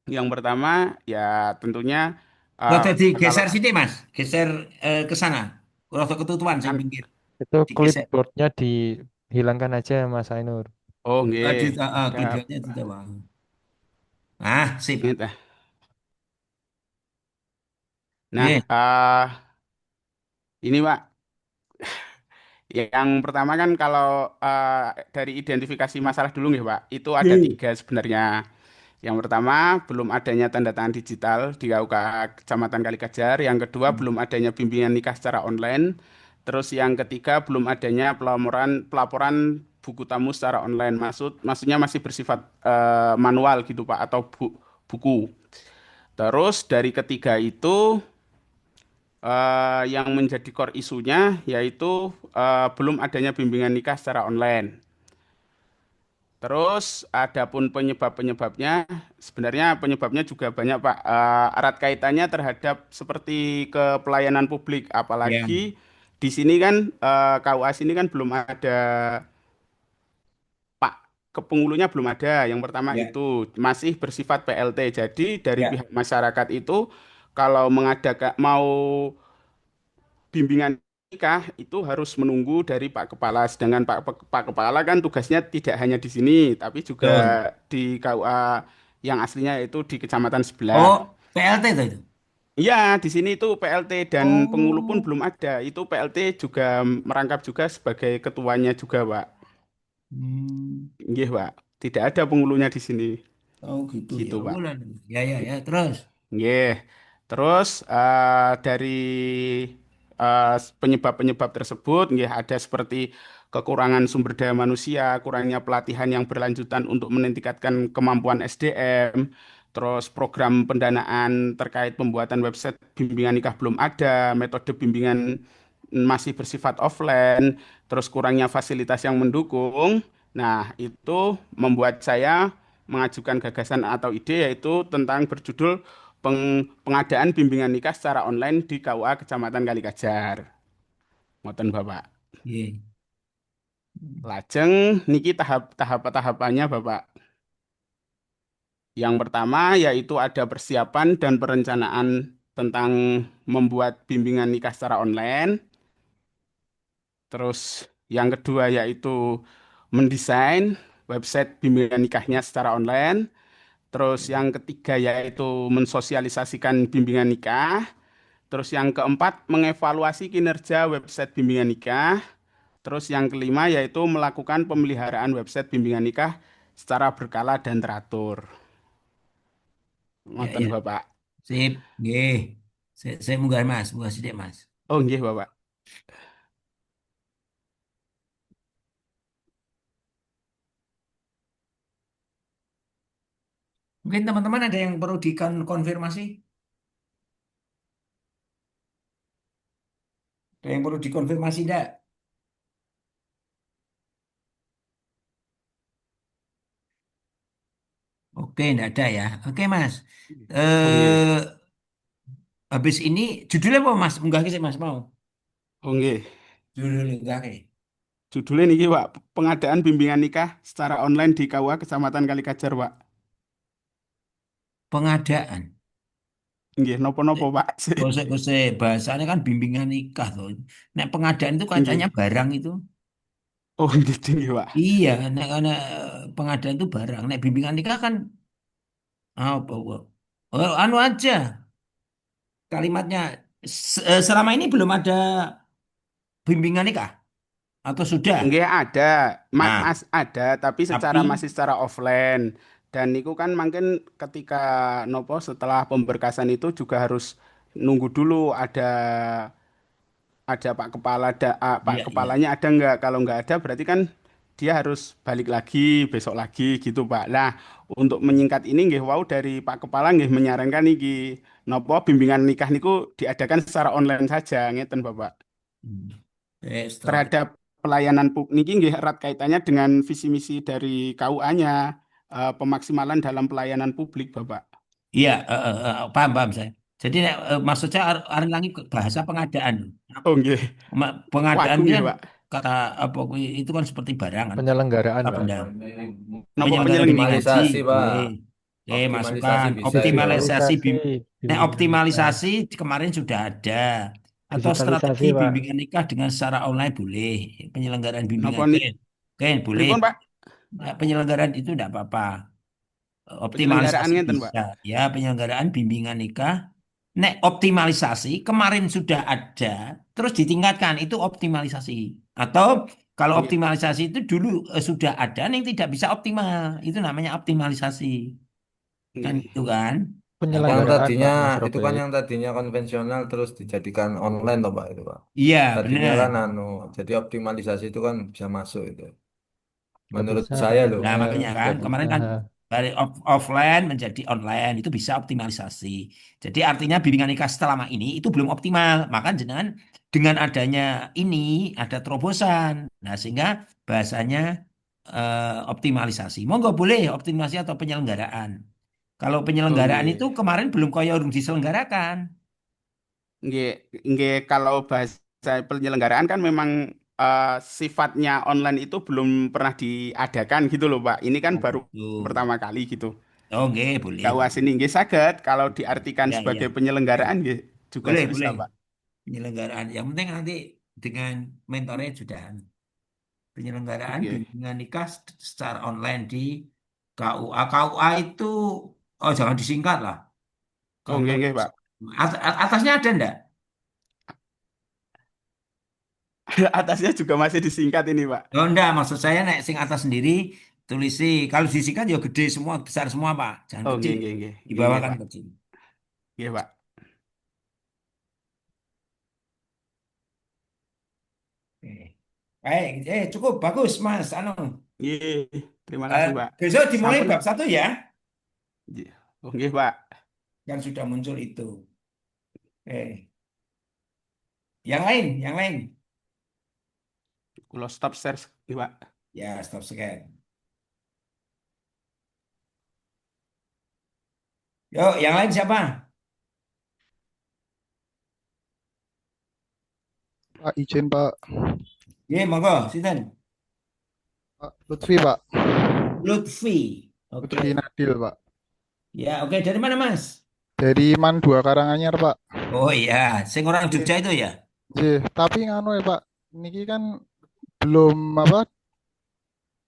Speaker 6: yang pertama ya tentunya
Speaker 1: Rada
Speaker 6: kalau
Speaker 1: digeser sidik, Mas. Geser ke sana. Rada ketutupan sing
Speaker 6: kan,
Speaker 1: pinggir.
Speaker 2: Itu
Speaker 1: Digeser.
Speaker 2: clipboardnya dihilangkan aja Mas Ainur.
Speaker 6: oh nggih, siap.
Speaker 1: Keyboardnya di bawah. Ah, sip.
Speaker 6: Ingat, nah,
Speaker 1: Oke.
Speaker 6: ini Pak, yang pertama kan kalau dari identifikasi masalah dulu nih Pak, itu ada
Speaker 1: Oke.
Speaker 6: tiga sebenarnya. Yang pertama, belum adanya tanda tangan digital di KUK Kecamatan Kalikajar. Yang kedua, belum adanya bimbingan nikah secara online. Terus yang ketiga, belum adanya pelaporan buku tamu secara online. Maksudnya masih bersifat manual gitu Pak, atau buku. Terus dari ketiga itu yang menjadi core isunya yaitu belum adanya bimbingan nikah secara online. Terus adapun penyebab-penyebabnya, sebenarnya penyebabnya juga banyak Pak. Erat kaitannya terhadap seperti ke pelayanan publik,
Speaker 1: Ya,
Speaker 6: apalagi di sini kan KUA sini kan belum ada Pak, kepengulunya belum ada. Yang pertama
Speaker 1: ya,
Speaker 6: itu masih bersifat PLT. Jadi dari
Speaker 1: ya.
Speaker 6: pihak masyarakat itu kalau mengadakan mau bimbingan nikah itu harus menunggu dari Pak Kepala. Sedangkan Pak Kepala kan tugasnya tidak hanya di sini, tapi juga
Speaker 1: Betul.
Speaker 6: di KUA yang aslinya itu di kecamatan sebelah.
Speaker 1: Oh, PLT itu.
Speaker 6: Iya, di sini itu PLT dan pengulu pun
Speaker 1: Oh.
Speaker 6: belum ada. Itu PLT juga merangkap juga sebagai ketuanya juga, Pak.
Speaker 1: Hmm.
Speaker 6: Iya, Pak. Tidak ada pengulunya di sini.
Speaker 1: Oh gitu ya.
Speaker 6: gitu Pak.
Speaker 1: Boleh. Ya ya ya. Terus.
Speaker 6: Nggih. Terus dari penyebab-penyebab tersebut nggih ada seperti kekurangan sumber daya manusia, kurangnya pelatihan yang berlanjutan untuk meningkatkan kemampuan SDM, terus program pendanaan terkait pembuatan website bimbingan nikah belum ada, metode bimbingan masih bersifat offline, terus kurangnya fasilitas yang mendukung. Nah, itu membuat saya mengajukan gagasan atau ide yaitu tentang berjudul pengadaan bimbingan nikah secara online di KUA Kecamatan Kalikajar. Ngoten Bapak.
Speaker 1: Iya.
Speaker 6: Lajeng niki tahap-tahapannya Bapak. Yang pertama yaitu ada persiapan dan perencanaan tentang membuat bimbingan nikah secara online. Terus yang kedua yaitu mendesain website bimbingan nikahnya secara online. Terus yang ketiga yaitu mensosialisasikan bimbingan nikah. Terus yang keempat mengevaluasi kinerja website bimbingan nikah. Terus yang kelima yaitu melakukan pemeliharaan website bimbingan nikah secara berkala dan teratur.
Speaker 1: Ya
Speaker 6: Ngoten
Speaker 1: ya.
Speaker 6: Bapak.
Speaker 1: Sip. Nggih. Saya munggah Mas, munggah sithik Mas.
Speaker 6: Oh nggih Bapak.
Speaker 1: Mungkin teman-teman ada yang perlu dikonfirmasi? Ada yang perlu dikonfirmasi enggak? Oke, enggak ada ya. Oke, Mas.
Speaker 6: Oh nggih.
Speaker 1: Eh habis ini judulnya apa Mas? Munggah sih Mas mau.
Speaker 6: Oh nggih.
Speaker 1: Judulnya enggak
Speaker 6: Judulnya niki Pak, pengadaan bimbingan nikah secara online di KUA Kecamatan Kalikajar Pak.
Speaker 1: pengadaan.
Speaker 6: Nggih, nopo-nopo Pak.
Speaker 1: Kose bahasanya kan bimbingan nikah tuh. Nek pengadaan itu kancanya
Speaker 6: Nggih.
Speaker 1: barang itu.
Speaker 6: Oh nggih nggih Pak.
Speaker 1: Iya, nek pengadaan itu barang. Nek bimbingan nikah kan apa? Anu aja kalimatnya. Selama ini belum ada bimbingan nikah atau sudah?
Speaker 6: Nggih ada,
Speaker 1: Nah,
Speaker 6: ada, tapi secara
Speaker 1: tapi
Speaker 6: masih secara offline. Dan niku kan mungkin ketika nopo setelah pemberkasan itu juga harus nunggu dulu ada Pak Kepala Pak
Speaker 1: iya iya.
Speaker 6: Kepalanya ada nggak? Kalau nggak ada berarti kan dia harus balik lagi besok lagi gitu Pak. Nah untuk menyingkat ini nggih wau dari Pak Kepala nggih menyarankan niki nopo bimbingan nikah niku diadakan secara online saja ngeten Bapak.
Speaker 1: Hmm. Setelah
Speaker 6: Terhadap pelayanan niki nggih erat kaitannya dengan visi misi dari KUA-nya pemaksimalan dalam pelayanan publik Bapak.
Speaker 1: iya paham paham saya. Jadi maksud saya Arin lagi bahasa pengadaan.
Speaker 6: Oh nggih.
Speaker 1: Pengadaan
Speaker 6: Wagung
Speaker 1: itu
Speaker 6: nggih
Speaker 1: kan
Speaker 6: Pak.
Speaker 1: kata apa itu kan seperti barang kan.
Speaker 2: Penyelenggaraan,
Speaker 1: Apa
Speaker 2: Pak.
Speaker 1: benda?
Speaker 6: Nopo
Speaker 1: Penyelenggaraan bimbing
Speaker 6: penyelenggaraan?
Speaker 1: haji
Speaker 7: Optimalisasi, Pak.
Speaker 1: boleh. Oke,
Speaker 7: Optimalisasi
Speaker 1: masukan
Speaker 7: bisa itu.
Speaker 1: optimalisasi
Speaker 2: Digitalisasi
Speaker 1: nah,
Speaker 2: bimbingan nikah.
Speaker 1: optimalisasi kemarin sudah ada atau strategi
Speaker 2: Digitalisasi, Pak.
Speaker 1: bimbingan nikah dengan secara online boleh. Penyelenggaraan bimbingan
Speaker 6: Napa
Speaker 1: oke,
Speaker 6: nih?
Speaker 1: oke boleh.
Speaker 6: Pripun Pak?
Speaker 1: Nah, penyelenggaraan itu tidak apa-apa.
Speaker 6: Penyelenggaraan
Speaker 1: Optimalisasi
Speaker 6: ngenten Pak.
Speaker 1: bisa. Ya, penyelenggaraan bimbingan nikah. Nek optimalisasi kemarin sudah ada, terus ditingkatkan itu optimalisasi. Atau kalau
Speaker 6: Nggih.
Speaker 1: optimalisasi itu dulu sudah ada yang tidak bisa optimal, itu namanya optimalisasi. Kan
Speaker 6: Nggih.
Speaker 1: itu kan? Nah,
Speaker 7: Yang
Speaker 2: Penyelenggaraan,
Speaker 7: tadinya
Speaker 2: Pak, Mas
Speaker 7: itu kan
Speaker 2: Robert.
Speaker 7: yang tadinya konvensional terus dijadikan online toh Pak itu Pak.
Speaker 1: iya,
Speaker 7: Tadinya
Speaker 1: benar.
Speaker 7: kan jadi optimalisasi itu kan bisa masuk itu.
Speaker 2: Ya
Speaker 7: Menurut
Speaker 2: bisa,
Speaker 7: saya
Speaker 2: Pak.
Speaker 7: loh.
Speaker 1: Nah,
Speaker 2: Tinggal
Speaker 1: makanya kan
Speaker 2: buat
Speaker 1: kemarin kan
Speaker 2: usaha.
Speaker 1: dari offline menjadi online itu bisa optimalisasi. Jadi artinya bimbingan nikah selama ini itu belum optimal. Maka dengan adanya ini ada terobosan. Nah, sehingga bahasanya optimalisasi. Monggo boleh optimalisasi atau penyelenggaraan. Kalau
Speaker 6: Oh
Speaker 1: penyelenggaraan itu
Speaker 6: nggih.
Speaker 1: kemarin belum kaya urung diselenggarakan.
Speaker 6: Nggih, nggih kalau bahasa penyelenggaraan kan memang sifatnya online itu belum pernah diadakan gitu loh Pak. Ini kan
Speaker 1: Oh,
Speaker 6: baru
Speaker 1: gitu.
Speaker 6: pertama kali gitu.
Speaker 1: Oh, nggih, boleh,
Speaker 6: KUA
Speaker 1: boleh.
Speaker 6: sini nggih saged kalau diartikan
Speaker 1: Ya, ya.
Speaker 6: sebagai penyelenggaraan nggih juga
Speaker 1: Boleh,
Speaker 6: bisa
Speaker 1: boleh.
Speaker 6: Pak.
Speaker 1: Penyelenggaraan. Yang penting nanti dengan mentornya sudah penyelenggaraan
Speaker 6: Oke.
Speaker 1: bimbingan nikah secara online di KUA. KUA itu oh jangan disingkat lah
Speaker 6: Oh
Speaker 1: karena
Speaker 6: nggih nggih Pak.
Speaker 1: atasnya ada enggak?
Speaker 6: Atasnya juga masih disingkat ini Pak.
Speaker 1: Oh enggak, maksud saya naik sing atas sendiri tulisi. Kalau disingkat ya gede semua, besar semua, Pak. Jangan
Speaker 6: Oh,
Speaker 1: kecil.
Speaker 6: nggih, nggih, nggih.
Speaker 1: Di
Speaker 6: Nggih,
Speaker 1: bawah
Speaker 6: nggih,
Speaker 1: kan
Speaker 6: Pak.
Speaker 1: kecil.
Speaker 6: Nggih, Pak.
Speaker 1: Oke. Baik, cukup bagus, Mas.
Speaker 6: Nggih, terima kasih, Pak.
Speaker 1: Besok dimulai
Speaker 6: Sampun.
Speaker 1: bab 1 ya,
Speaker 6: Nggih. Oh, nggih, Pak.
Speaker 1: yang sudah muncul itu. Yang lain, yang lain.
Speaker 6: Kula stop share, nggih, Pak.
Speaker 1: Ya, stop scan. Yuk, yang lain siapa?
Speaker 8: Pak izin Pak.
Speaker 1: Ya, monggo, sinten.
Speaker 8: Pak Lutfi Pak.
Speaker 1: Lutfi. Oke.
Speaker 8: Lutfi Nadil Pak.
Speaker 1: Ya, oke. Dari mana, Mas?
Speaker 8: Dari Man 2 Karanganyar Pak.
Speaker 1: Oh iya, sing orang Jogja itu ya.
Speaker 8: Tapi nganu ya Pak, niki kan belum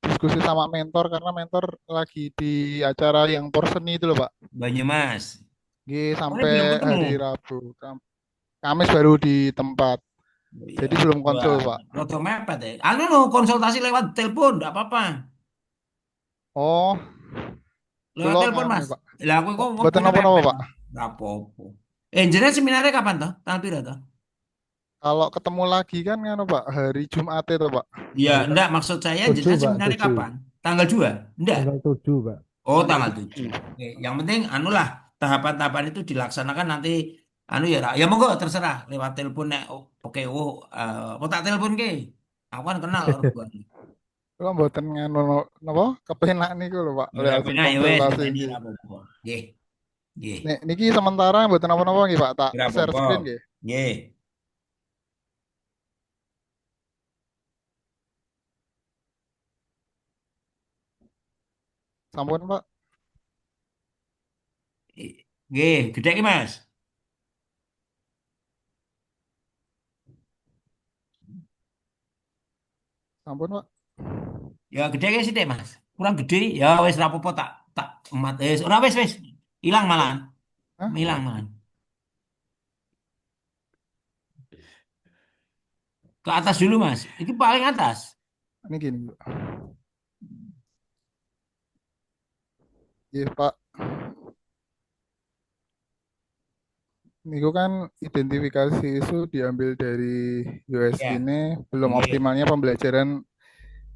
Speaker 8: diskusi sama mentor karena mentor lagi di acara yang Porseni itu loh Pak.
Speaker 1: Banyumas.
Speaker 8: Sampai
Speaker 1: belum ketemu.
Speaker 8: hari Rabu. Kamis baru di tempat.
Speaker 1: Oh iya.
Speaker 8: Jadi belum konsul Pak.
Speaker 1: Roto mepet ya. Konsultasi lewat telepon, enggak apa-apa.
Speaker 8: Oh,
Speaker 1: Lewat
Speaker 8: belum
Speaker 1: telepon,
Speaker 8: nganu
Speaker 1: Mas.
Speaker 8: ya, Pak.
Speaker 1: Lah aku kok
Speaker 8: Mboten
Speaker 1: punya
Speaker 8: napa-napa,
Speaker 1: mepet,
Speaker 8: Pak.
Speaker 1: Mas. Enggak apa-apa. Jenengan seminarnya kapan toh? Tanggal piro toh?
Speaker 8: Kalau ketemu lagi kan nganu Pak, hari Jumat itu Pak.
Speaker 1: Iya, enggak maksud saya jenengan seminarnya kapan? Tanggal 2? Enggak.
Speaker 9: Tanggal 7, Pak.
Speaker 1: Oh,
Speaker 8: Tanggal
Speaker 1: tanggal 7. Oke, yang penting anulah tahapan-tahapan itu dilaksanakan nanti ya monggo terserah lewat telepon nek oke apa tak telepon ke? Aku kan kenal orang tua.
Speaker 8: Kalau mboten nganu napa kepenak niku lho Pak,
Speaker 1: Ora
Speaker 8: langsung
Speaker 1: penak ya wes
Speaker 8: konsultasi
Speaker 1: ini
Speaker 8: nggih.
Speaker 1: ora apa-apa. Nggih. Nggih.
Speaker 8: Niki sementara mboten apa-apa nggih Pak, tak
Speaker 1: Ora
Speaker 8: share
Speaker 1: apa-apa.
Speaker 8: screen nggih.
Speaker 1: Nggih.
Speaker 8: Sampun Pak.
Speaker 1: Nggih, gede iki, Mas.
Speaker 8: Sampun Pak.
Speaker 1: Ya gede iki sithik, Mas. Kurang gede ya wes ora apa-apa tak emat ora wes. Hilang malahan.
Speaker 8: Hah?
Speaker 1: Hilang malahan. Ke atas dulu, Mas. Ini paling atas.
Speaker 8: Ini gini Pak. Iya Pak. Niku kan identifikasi isu diambil dari US
Speaker 1: Ya.
Speaker 8: ini belum
Speaker 1: Nggih.
Speaker 8: optimalnya pembelajaran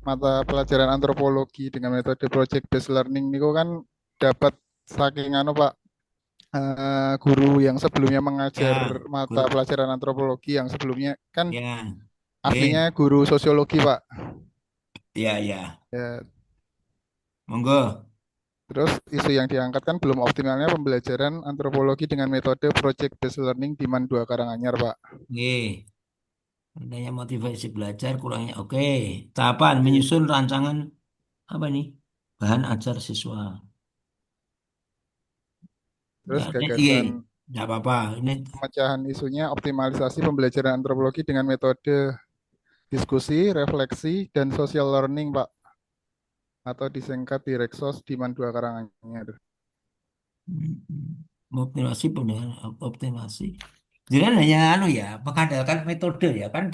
Speaker 8: mata pelajaran antropologi dengan metode project based learning niku kan dapat saking anu Pak, guru yang sebelumnya mengajar mata
Speaker 1: guru.
Speaker 8: pelajaran antropologi yang sebelumnya kan
Speaker 1: Ya.
Speaker 8: aslinya guru sosiologi Pak.
Speaker 1: Iya.
Speaker 8: Ya,
Speaker 1: Monggo.
Speaker 8: terus isu yang diangkat kan belum optimalnya pembelajaran antropologi dengan metode project based learning di Man 2 Karanganyar Pak.
Speaker 1: Nggih. Adanya motivasi belajar kurangnya. Oke. Tahapan menyusun rancangan apa nih? Bahan ajar siswa.
Speaker 8: Terus
Speaker 1: Iya.
Speaker 8: gagasan
Speaker 1: Nggak apa-apa. Ini
Speaker 8: pemecahan isunya optimalisasi pembelajaran antropologi dengan metode diskusi, refleksi, dan social learning Pak. Atau disingkat di Reksos di Man 2 Karanganyar.
Speaker 1: optimasi pemilihan optimasi. Jadi hanya mengandalkan metode ya kan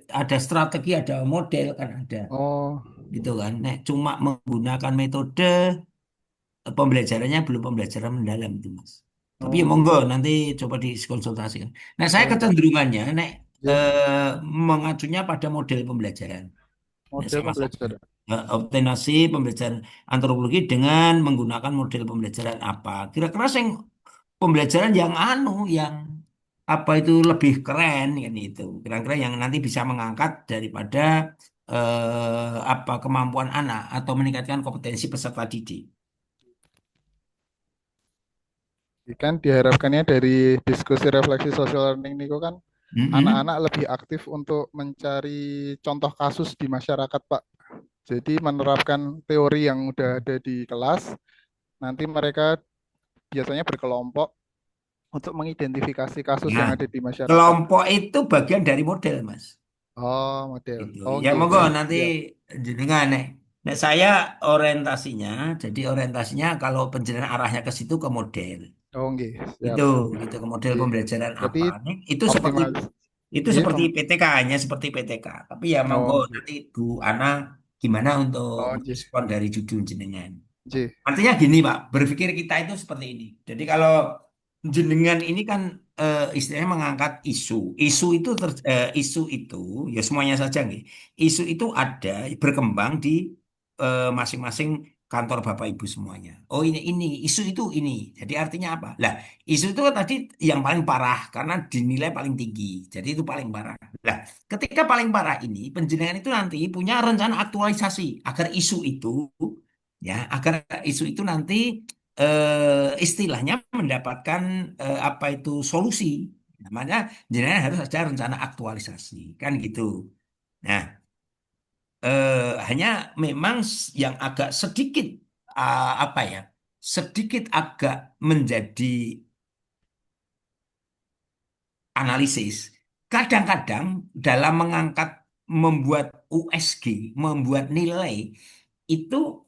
Speaker 1: ada strategi, ada model kan ada.
Speaker 8: Oh,
Speaker 1: Gitu kan. Nek cuma menggunakan metode pembelajarannya belum pembelajaran mendalam itu, Mas. Tapi ya monggo nanti coba dikonsultasikan. Nah, saya kecenderungannya mengacunya pada model pembelajaran.
Speaker 8: model pembelajaran.
Speaker 1: Optimasi pembelajaran antropologi dengan menggunakan model pembelajaran apa? Kira-kira pembelajaran yang yang apa itu lebih keren kan itu. Kira-kira yang nanti bisa mengangkat daripada kemampuan anak atau meningkatkan kompetensi peserta didik.
Speaker 8: Kan diharapkannya dari diskusi refleksi social learning niku kan anak-anak lebih aktif untuk mencari contoh kasus di masyarakat, Pak. Jadi menerapkan teori yang udah ada di kelas, nanti mereka biasanya berkelompok untuk mengidentifikasi kasus yang ada di masyarakat.
Speaker 1: Kelompok itu bagian dari model, Mas.
Speaker 8: Oh, model.
Speaker 1: Gitu.
Speaker 8: Oh,
Speaker 1: Ya
Speaker 8: gitu.
Speaker 1: monggo nanti jenengan Nah, saya orientasinya kalau penjelasan arahnya ke situ ke model.
Speaker 8: Oh, nggih.
Speaker 1: Itu ke model pembelajaran
Speaker 8: Berarti
Speaker 1: apa. Itu seperti PTK, hanya seperti PTK. Tapi ya monggo nanti Bu Ana Gimana untuk
Speaker 8: Oh, J.
Speaker 1: merespon dari judul jenengan?
Speaker 8: J.
Speaker 1: Artinya gini, Pak, berpikir kita itu seperti ini. Jadi kalau jenengan ini kan istilahnya mengangkat isu. Isu itu ya semuanya saja nih. Isu itu ada berkembang di masing-masing kantor Bapak Ibu semuanya. Oh ini isu itu ini. Jadi artinya apa? Lah, isu itu kan tadi yang paling parah karena dinilai paling tinggi. Jadi itu paling parah. Lah, ketika paling parah ini penjenengan itu nanti punya rencana aktualisasi agar isu itu ya agar isu itu nanti istilahnya mendapatkan apa itu solusi. Namanya jenengan harus ada rencana aktualisasi kan gitu. Nah, hanya memang yang agak sedikit apa ya, sedikit agak menjadi analisis. Kadang-kadang dalam mengangkat membuat USG, membuat nilai itu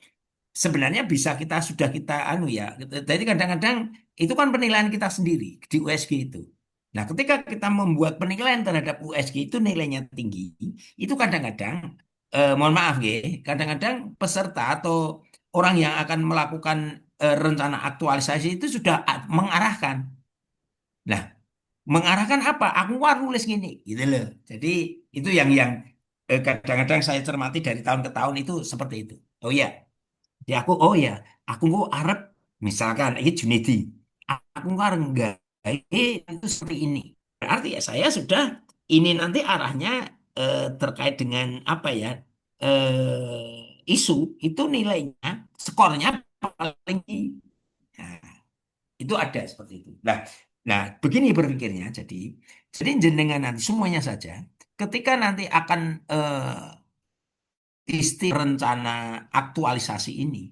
Speaker 1: sebenarnya bisa sudah kita anu ya. Jadi kadang-kadang itu kan penilaian kita sendiri di USG itu. Nah, ketika kita membuat penilaian terhadap USG itu nilainya tinggi, itu kadang-kadang mohon maaf ya, kadang-kadang peserta atau orang yang akan melakukan rencana aktualisasi itu sudah mengarahkan. Nah, mengarahkan apa? Aku war nulis gini, gitu loh. Jadi itu yang kadang-kadang saya cermati dari tahun ke tahun itu seperti itu. Oh iya, ya oh ya, aku mau Arab misalkan ini Junedi, aku nggak enggak, itu seperti ini. Berarti ya saya sudah ini nanti arahnya terkait dengan apa ya isu itu nilainya skornya paling tinggi. Nah, itu ada seperti itu. Nah, begini berpikirnya. Jadi jenengan nanti semuanya saja, ketika nanti akan rencana aktualisasi ini.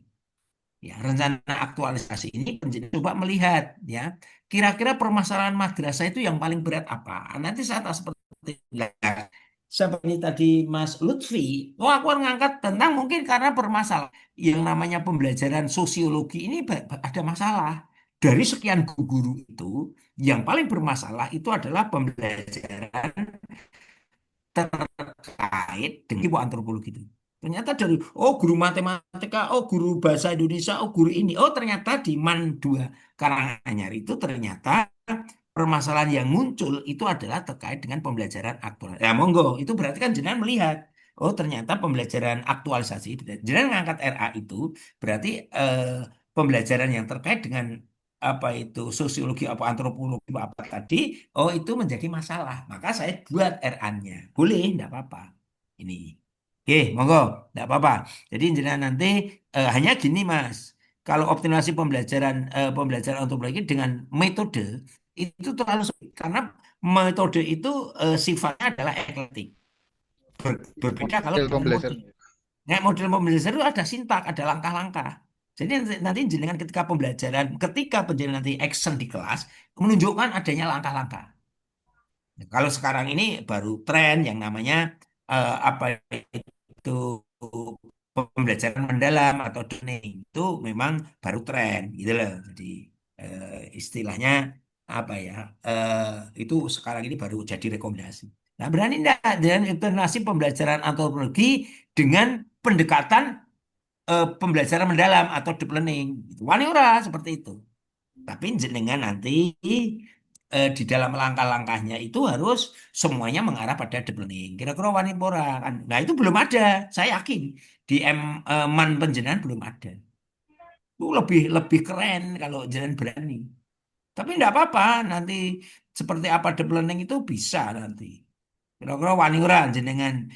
Speaker 1: Ya, rencana aktualisasi ini penjenengan coba melihat ya, kira-kira permasalahan madrasah itu yang paling berat apa? Nanti saat seperti nah, seperti tadi Mas Lutfi, oh aku ngangkat tentang mungkin karena permasalahan yang namanya pembelajaran sosiologi ini ada masalah. Dari sekian guru itu, yang paling bermasalah itu adalah pembelajaran terkait dengan ilmu antropologi itu. Ternyata dari, oh guru matematika, oh guru bahasa Indonesia, oh guru ini. Oh ternyata di MAN 2 Karanganyar itu ternyata permasalahan yang muncul itu adalah terkait dengan pembelajaran aktual. Ya monggo, itu berarti kan jenengan melihat, oh ternyata pembelajaran aktualisasi, jenengan ngangkat RA itu berarti pembelajaran yang terkait dengan apa itu sosiologi apa antropologi apa tadi, oh itu menjadi masalah. Maka saya buat RA-nya. Boleh, enggak apa-apa. Ini. Oke, monggo, enggak apa-apa. Jadi jenengan nanti hanya gini Mas. Kalau optimalisasi pembelajaran antropologi dengan metode itu terlalu sulit karena metode itu sifatnya adalah eklektik. Berbeda kalau
Speaker 8: Model
Speaker 1: dengan
Speaker 8: pembelajaran.
Speaker 1: model. Nah, model pembelajaran itu ada sintak, ada langkah-langkah. Jadi nanti jenengan ketika penjenengan nanti action di kelas menunjukkan adanya langkah-langkah. Nah, kalau sekarang ini baru tren yang namanya apa itu pembelajaran mendalam atau learning itu memang baru tren gitu loh. Jadi istilahnya apa ya? Itu sekarang ini baru jadi rekomendasi. Nah, berani enggak dengan internasi pembelajaran antropologi dengan pendekatan pembelajaran mendalam atau deep learning? Wani ora seperti itu. Tapi jenengan nanti di dalam langkah-langkahnya itu harus semuanya mengarah pada deep learning. Kira-kira wani pora kan? Nah itu belum ada. Saya yakin di MAN penjenengan belum ada. Itu lebih lebih keren kalau jenengan berani. Tapi enggak apa-apa. Nanti seperti apa deep learning itu bisa nanti. Kira-kira wani ora jenengan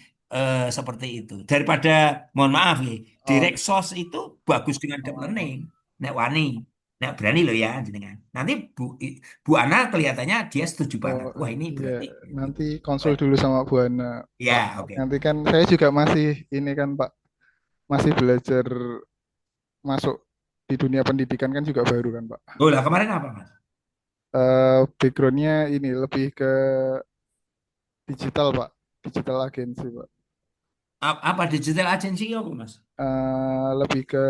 Speaker 1: seperti itu. Daripada mohon maaf ya,
Speaker 8: Oh,
Speaker 1: direct source itu bagus dengan deep learning. Nek wani, nek berani loh ya jenengan. Nanti Bu Ana kelihatannya dia setuju banget.
Speaker 8: oh,
Speaker 1: Wah ini
Speaker 8: iya.
Speaker 1: berarti.
Speaker 8: Nanti konsul dulu sama Bu Ana, Pak.
Speaker 1: Ya, oke.
Speaker 8: Nanti kan saya juga masih ini kan Pak, masih belajar masuk di dunia pendidikan kan juga baru kan Pak.
Speaker 1: Oh lah kemarin apa Mas?
Speaker 8: Backgroundnya ini lebih ke digital Pak, digital agency Pak.
Speaker 1: Apa digital agency apa Mas?
Speaker 8: Lebih ke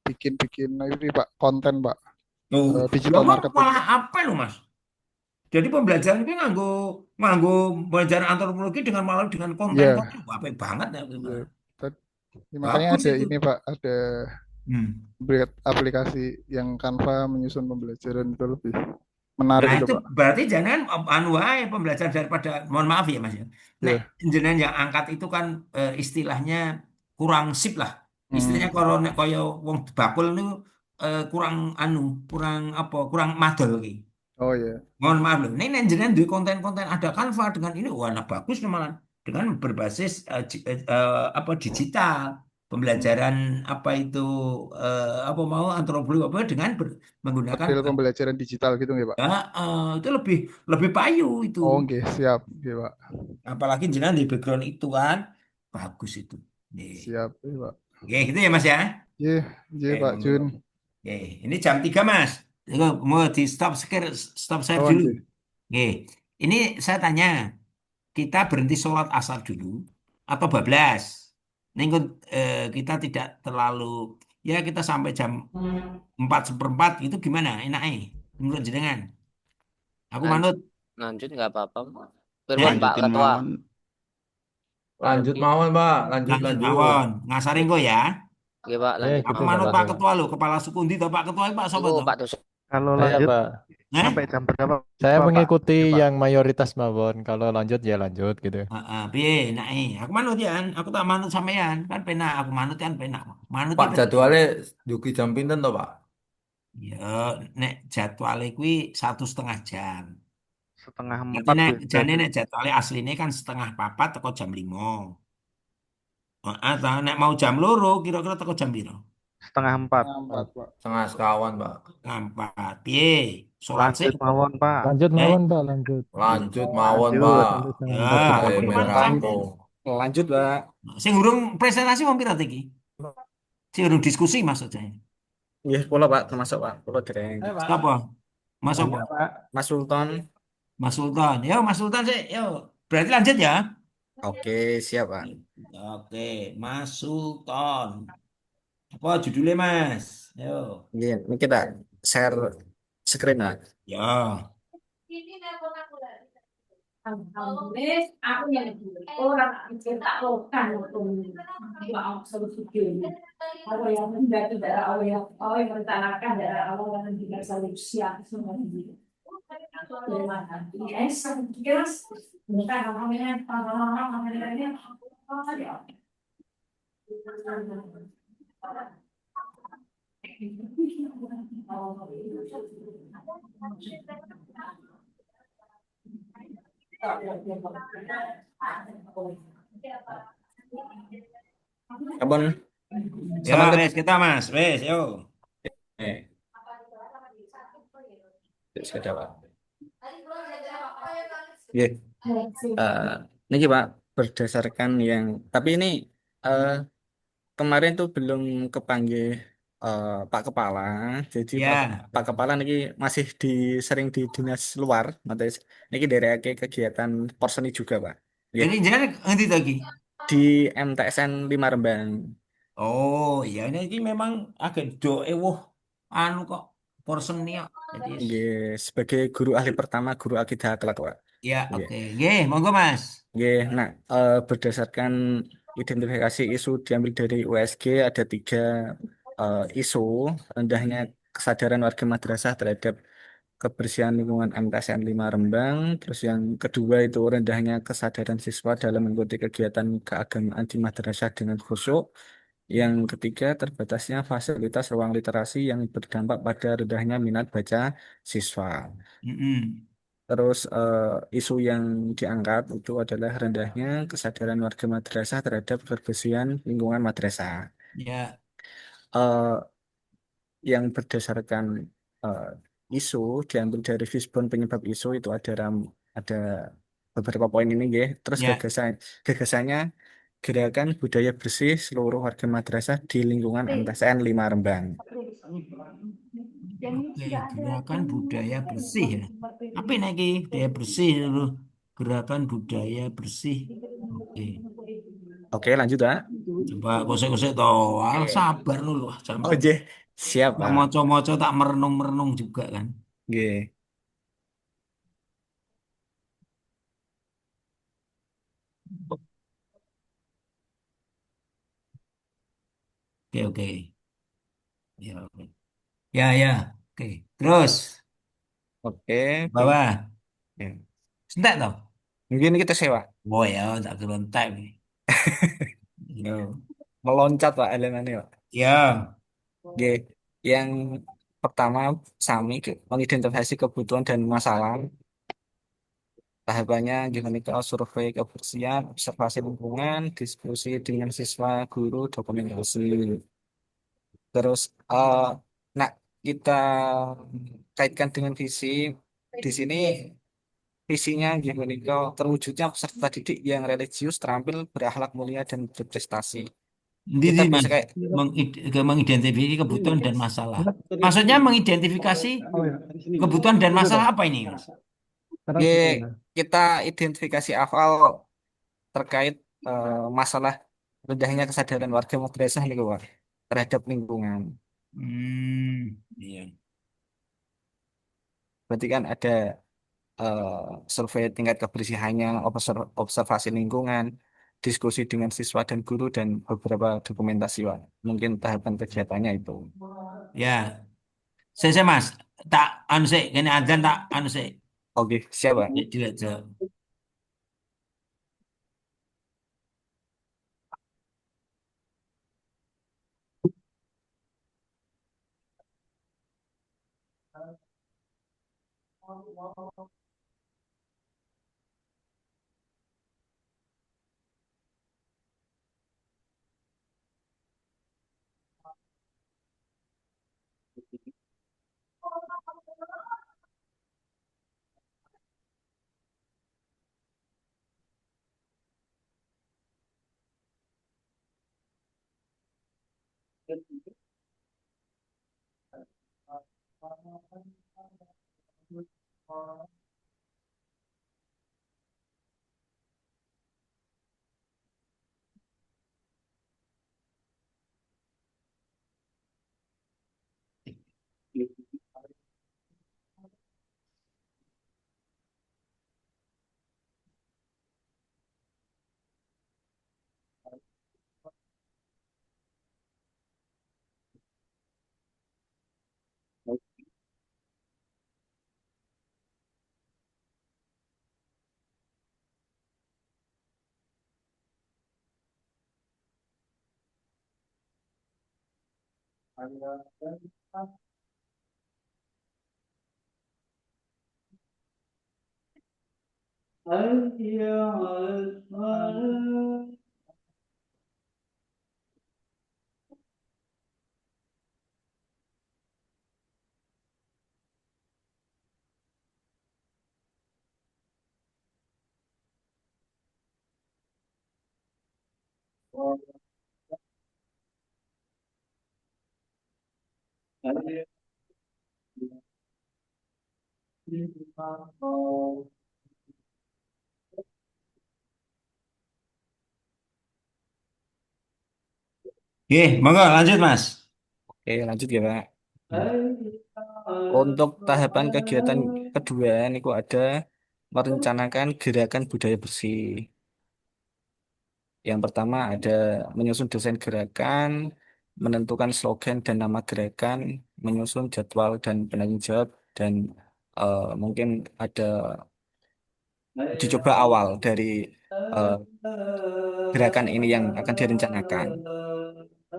Speaker 8: bikin-bikin ini Pak, konten Pak,
Speaker 1: Oh,
Speaker 8: digital
Speaker 1: lama
Speaker 8: marketing
Speaker 1: malah
Speaker 8: Pak.
Speaker 1: apa loh Mas? Jadi pembelajaran itu nganggo nganggo pembelajaran antropologi dengan malah dengan
Speaker 8: Iya,
Speaker 1: konten-konten apik banget ya
Speaker 8: iya.
Speaker 1: gimana.
Speaker 8: Tad- Makanya
Speaker 1: Bagus
Speaker 8: ada
Speaker 1: itu.
Speaker 8: ini Pak, ada
Speaker 1: Hmm.
Speaker 8: aplikasi yang Canva menyusun pembelajaran itu lebih menarik
Speaker 1: Nah
Speaker 8: itu
Speaker 1: itu
Speaker 8: Pak.
Speaker 1: berarti jangan anu wae pembelajaran daripada mohon maaf ya Mas ya. Nek
Speaker 8: Ya.
Speaker 1: jenengan yang angkat itu kan istilahnya kurang sip lah. Istilahnya
Speaker 8: Hmm.
Speaker 1: kalau nek kaya wong bakul itu kurang anu, kurang apa, kurang madol iki.
Speaker 8: Oh ya.
Speaker 1: Mohon maaf loh. Ini nek jenengan duwe konten-konten ada Canva dengan ini warna bagus malah dengan berbasis apa digital.
Speaker 8: Hmm.
Speaker 1: Pembelajaran apa itu apa mau antropologi apa dengan menggunakan
Speaker 8: Model pembelajaran digital gitu nggak Pak?
Speaker 1: ya, itu lebih lebih payu itu.
Speaker 8: Oh oke, siap, oke Pak.
Speaker 1: Apalagi jenengan di background itu kan bagus itu. Nih.
Speaker 8: Siap, oke Pak.
Speaker 1: Oke, gitu ya Mas ya.
Speaker 8: Iya, iya
Speaker 1: Oke,
Speaker 8: Pak
Speaker 1: monggo.
Speaker 8: Jun.
Speaker 1: Oke, ini jam 3 Mas. Itu mau di stop share
Speaker 8: Oh
Speaker 1: dulu.
Speaker 8: oke.
Speaker 1: Oke, ini saya tanya, kita berhenti sholat asar dulu atau bablas? Ini kita tidak terlalu ya kita sampai jam 4:04 itu gimana? Enaknya menurut jenengan? Aku manut.
Speaker 4: Lanjut, lanjut nggak apa-apa.
Speaker 1: Eh,
Speaker 4: Firman Pak
Speaker 6: Lanjutin
Speaker 4: Ketua.
Speaker 6: mawon.
Speaker 7: Lanjut mawon, Pak. Lanjut,
Speaker 1: lanjut
Speaker 7: lanjut.
Speaker 1: mawon. Ngasarin kok ya.
Speaker 4: Oke Pak, lanjut
Speaker 1: Aku
Speaker 2: gitu
Speaker 4: Pak.
Speaker 1: manut
Speaker 2: Pak
Speaker 1: Pak
Speaker 2: Dewa.
Speaker 1: Ketua lo, kepala suku ndi toh Pak Ketua Pak Sopo
Speaker 4: Iku
Speaker 1: toh?
Speaker 4: Pak Tus.
Speaker 3: Kalau
Speaker 2: Saya
Speaker 3: lanjut
Speaker 2: Pak,
Speaker 1: Eh?
Speaker 3: sampai jam berapa
Speaker 2: saya
Speaker 3: Pak?
Speaker 2: mengikuti
Speaker 3: Iya, Pak.
Speaker 2: yang mayoritas mawon. Kalau lanjut ya lanjut gitu.
Speaker 1: Piye nah aku manut ya, aku tak manut sampean kan penak aku manut kan penak. Manut
Speaker 7: Pak,
Speaker 1: ya penak.
Speaker 7: jadwalnya dugi jam pinten toh, Pak?
Speaker 1: Ya nek jadwale kuwi 1,5 jam.
Speaker 3: Setengah
Speaker 1: Nanti
Speaker 3: 4
Speaker 1: nek jane
Speaker 3: berarti
Speaker 1: nek jadwale asline kan 3:30 teko jam 5. Atau nek mau jam 2 kira-kira teko jam piro?
Speaker 3: setengah 4.
Speaker 8: Setengah 4 Pak.
Speaker 7: Setengah sekawan, Pak.
Speaker 1: Empat. Piye? Sholat sih.
Speaker 3: Lanjut mawon Pak.
Speaker 2: Lanjut
Speaker 1: Eh?
Speaker 2: mawon Pak, lanjut.
Speaker 7: Lanjut mawon,
Speaker 3: Lanjut.
Speaker 7: Pak.
Speaker 2: Lanjut setengah
Speaker 1: Ya,
Speaker 2: 4 juga
Speaker 7: Saya
Speaker 1: aku
Speaker 2: boleh.
Speaker 1: manut
Speaker 7: merah
Speaker 1: sampean.
Speaker 7: rampung.
Speaker 9: Lanjut, Pak.
Speaker 1: Sing urung presentasi mau piro iki? Sing urung diskusi maksud saya.
Speaker 9: Iya, kula Pak, termasuk Pak. Kula dereng.
Speaker 1: Siapa? Mas apa?
Speaker 9: Lanjut, Pak. Mas Sultan.
Speaker 1: Mas Sultan. Yo, Mas Sultan sih. Yo. Berarti lanjut ya.
Speaker 9: Oke, siap, Pak.
Speaker 1: Oke, Mas Sultan. Apa judulnya, Mas? Yo.
Speaker 9: Iya, ini kita share screen, Pak.
Speaker 1: Ya.
Speaker 5: Ini telepon aku lagi. Nulis, aku yang orang tak lokan mau solusi video. Apa yang menjadi daerah awal yang merencanakan daerah awal yang tidak solusi semua ini. Dari mana? Yes, jelas. Bukan namanya ini.
Speaker 9: Kapan?
Speaker 1: Ya,
Speaker 9: Sama
Speaker 1: wes kita, Mas. Wes, yo.
Speaker 9: eh, sudah, Pak. Iya. Ini Pak, berdasarkan yang tapi ini eh, kemarin tuh belum kepanggil Pak Kepala, jadi
Speaker 1: Ya.
Speaker 9: Pak Kepala ini masih sering di dinas luar, nanti ini dari kegiatan porseni juga Pak. Ya,
Speaker 1: Jadi jangan ngerti lagi.
Speaker 9: di MTSN 5 Rembang.
Speaker 1: Oh, ya ini memang agak doewuh anu kok porsennya. Jadi
Speaker 9: Ya, sebagai guru ahli pertama guru akidah akhlak Pak.
Speaker 1: ya,
Speaker 9: Ya.
Speaker 1: oke. Nggih, monggo Mas.
Speaker 9: Ya, nah berdasarkan identifikasi isu diambil dari USG ada 3 isu rendahnya kesadaran warga madrasah terhadap kebersihan lingkungan MTSN 5 Rembang. Terus yang kedua itu rendahnya kesadaran siswa dalam mengikuti kegiatan keagamaan di madrasah dengan khusyuk. Yang ketiga terbatasnya fasilitas ruang literasi yang berdampak pada rendahnya minat baca siswa.
Speaker 1: Mm-mm.
Speaker 9: Terus isu yang diangkat itu adalah rendahnya kesadaran warga madrasah terhadap kebersihan lingkungan madrasah.
Speaker 1: Ya,
Speaker 9: Eh, yang berdasarkan eh, isu diambil dari Fishbone penyebab isu itu ada beberapa poin ini ya. Terus
Speaker 1: ya.
Speaker 9: gagasannya gerakan budaya bersih seluruh warga madrasah di lingkungan MTSN 5 Rembang.
Speaker 1: Oke, gerakan budaya bersih ya. Apa ini lagi? Budaya bersih dulu. Gerakan budaya bersih. Oke.
Speaker 9: Oke, lanjut Pak.
Speaker 1: Coba gosek-gosek toh. Sabar dulu.
Speaker 9: Oh, je. Siap,
Speaker 1: Tak
Speaker 9: Pak.
Speaker 1: moco-moco tak merenung-merenung juga kan.
Speaker 9: Nggih.
Speaker 1: Oke, oke. Ya, oke. Ya, ya. Oke. Terus
Speaker 9: Oke, oke.
Speaker 1: bawah.
Speaker 9: Ya.
Speaker 1: Sentak toh?
Speaker 9: Mungkin kita sewa.
Speaker 1: Oh ya, tak turun time. Yo.
Speaker 9: Meloncat Pak elemennya Pak.
Speaker 1: Ya.
Speaker 9: Oke. Yang pertama Sami mengidentifikasi kebutuhan dan masalah. Tahapannya gimana kalau survei kebersihan, observasi lingkungan, diskusi dengan siswa, guru, dokumentasi. Terus, nah kita kaitkan dengan visi. Di sini visinya gimana kalau terwujudnya peserta didik yang religius, terampil, berakhlak mulia dan berprestasi. Kita
Speaker 1: Jadi
Speaker 9: bisa
Speaker 1: Mas,
Speaker 9: kayak
Speaker 1: mengidentifikasi kebutuhan dan masalah. Maksudnya mengidentifikasi kebutuhan dan masalah apa ini, Mas?
Speaker 9: ya, kita identifikasi awal terkait masalah rendahnya kesadaran warga madrasah nih Pak, terhadap lingkungan.
Speaker 1: Iya.
Speaker 9: Berarti kan ada eh, survei tingkat kebersihannya, observasi lingkungan, diskusi dengan siswa dan guru, dan beberapa dokumentasi, Pak. Mungkin tahapan kegiatannya itu.
Speaker 1: Ya, saya Mas, tak anu sih, kene adzan tak anu sih.
Speaker 9: Oke, siap, Pak.
Speaker 1: Ya, dilihat. Oke, monggo lanjut Mas.
Speaker 9: Oke, lanjut ya, Pak. Untuk tahapan kegiatan kedua, ini ada merencanakan gerakan budaya bersih. Yang pertama ada menyusun desain gerakan, menentukan slogan dan nama gerakan, menyusun jadwal dan penanggung jawab, dan mungkin ada uji coba awal dari eh, gerakan ini yang akan direncanakan.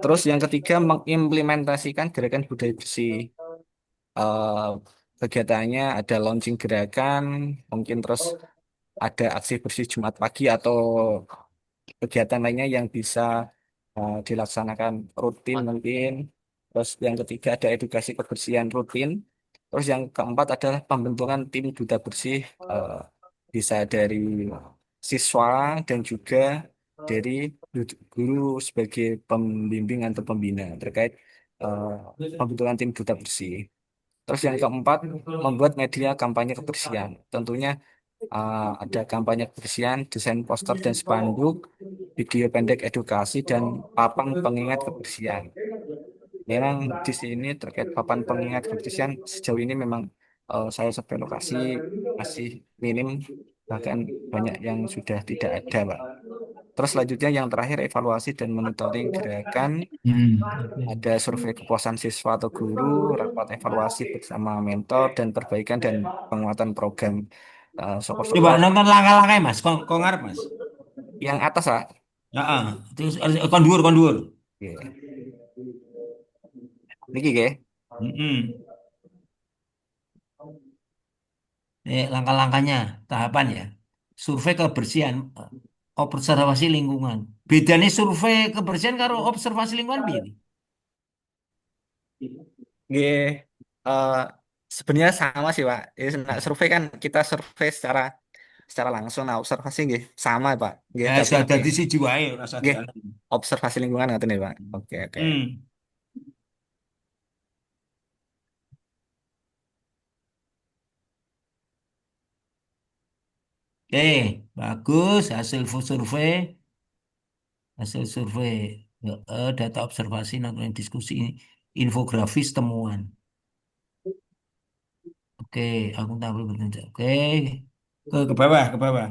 Speaker 9: Terus yang ketiga mengimplementasikan gerakan budaya bersih. Eh, Kegiatannya ada launching gerakan, mungkin terus ada aksi bersih Jumat pagi atau kegiatan lainnya yang bisa dilaksanakan rutin mungkin. Terus yang ketiga ada edukasi kebersihan rutin. Terus yang keempat adalah pembentukan tim duta bersih, eh, bisa dari siswa dan juga dari guru sebagai pembimbing atau pembina terkait pembentukan tim duta bersih. Terus yang keempat membuat media kampanye kebersihan. Tentunya ada kampanye kebersihan, desain poster dan spanduk, video pendek edukasi, dan papan pengingat kebersihan. Memang di sini terkait papan pengingat kebersihan sejauh ini memang saya sampai lokasi masih minim bahkan banyak yang sudah tidak ada, Pak. Terus selanjutnya yang terakhir evaluasi dan monitoring gerakan,
Speaker 1: Oke.
Speaker 9: ada survei kepuasan siswa atau guru, rapat evaluasi bersama mentor, dan perbaikan dan penguatan program
Speaker 1: Coba
Speaker 9: support.
Speaker 1: nonton langkah-langkahnya Mas, kok ngarep Mas?
Speaker 9: Yang atas, Pak.
Speaker 1: Heeh. Terus kondur kondur.
Speaker 9: Oke. Niki, nggih.
Speaker 1: Mm-mm. Langkah-langkahnya, tahapan ya. Survei kebersihan, observasi lingkungan. Bedanya survei kebersihan karo observasi lingkungan piye?
Speaker 9: Nggih, eh, sebenarnya sama sih, Pak. Nah, survei kan kita survei secara langsung, nah observasi nggih sama, Pak. Nggih, tapi
Speaker 1: Sudah
Speaker 9: nanti
Speaker 1: dadi siji wae ora usah
Speaker 9: nggih
Speaker 1: dianu.
Speaker 9: observasi lingkungan ngoten nih, Pak. Oke, oke.
Speaker 1: Hmm. Oke, bagus hasil survei, hasil survei, data observasi, nonton diskusi, infografis temuan. Oke, akuntabel bekerja. Oke, ke bawah, ke bawah.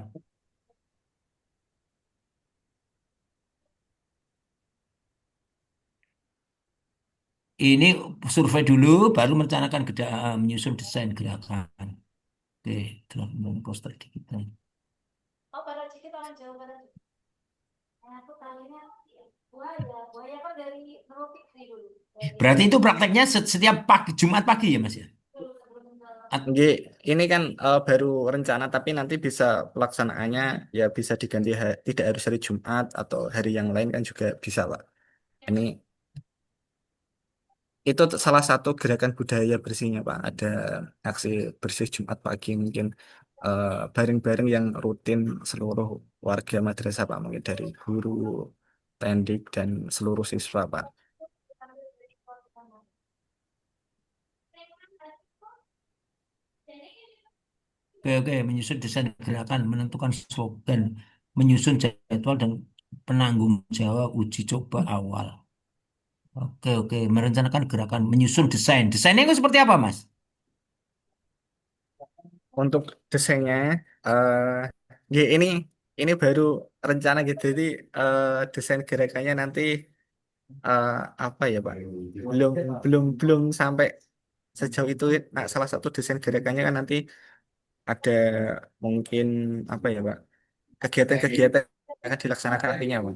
Speaker 1: Ini survei dulu, baru merencanakan menyusun desain gerakan. Oke, telah membangun poster digital.
Speaker 5: Oh, pada dikit orang Jawa pada. Aku tanya, buaya kan dari Nurul Fikri dulu.
Speaker 1: Berarti itu prakteknya setiap pagi, Jumat pagi ya Mas ya?
Speaker 9: Nggih, ini kan baru rencana, tapi nanti bisa pelaksanaannya ya bisa diganti tidak harus hari Jumat atau hari yang lain kan juga bisa, Pak. Ini itu salah satu gerakan budaya bersihnya, Pak. Ada aksi bersih Jumat pagi mungkin bareng-bareng yang rutin seluruh warga madrasah, Pak. Mungkin dari guru, pendidik dan seluruh siswa, Pak.
Speaker 1: Oke, menyusun desain gerakan, menentukan slogan, menyusun jadwal dan penanggung jawab uji coba awal. Oke, merencanakan gerakan, menyusun desain. Desainnya itu seperti apa, Mas?
Speaker 9: Untuk desainnya, eh ya ini baru rencana gitu. Jadi desain gerakannya nanti eh, apa ya, Pak? Belum belum belum sampai sejauh itu. Nah, salah satu desain gerakannya kan nanti ada mungkin apa ya, Pak? Kegiatan-kegiatan yang akan dilaksanakan nantinya, Pak.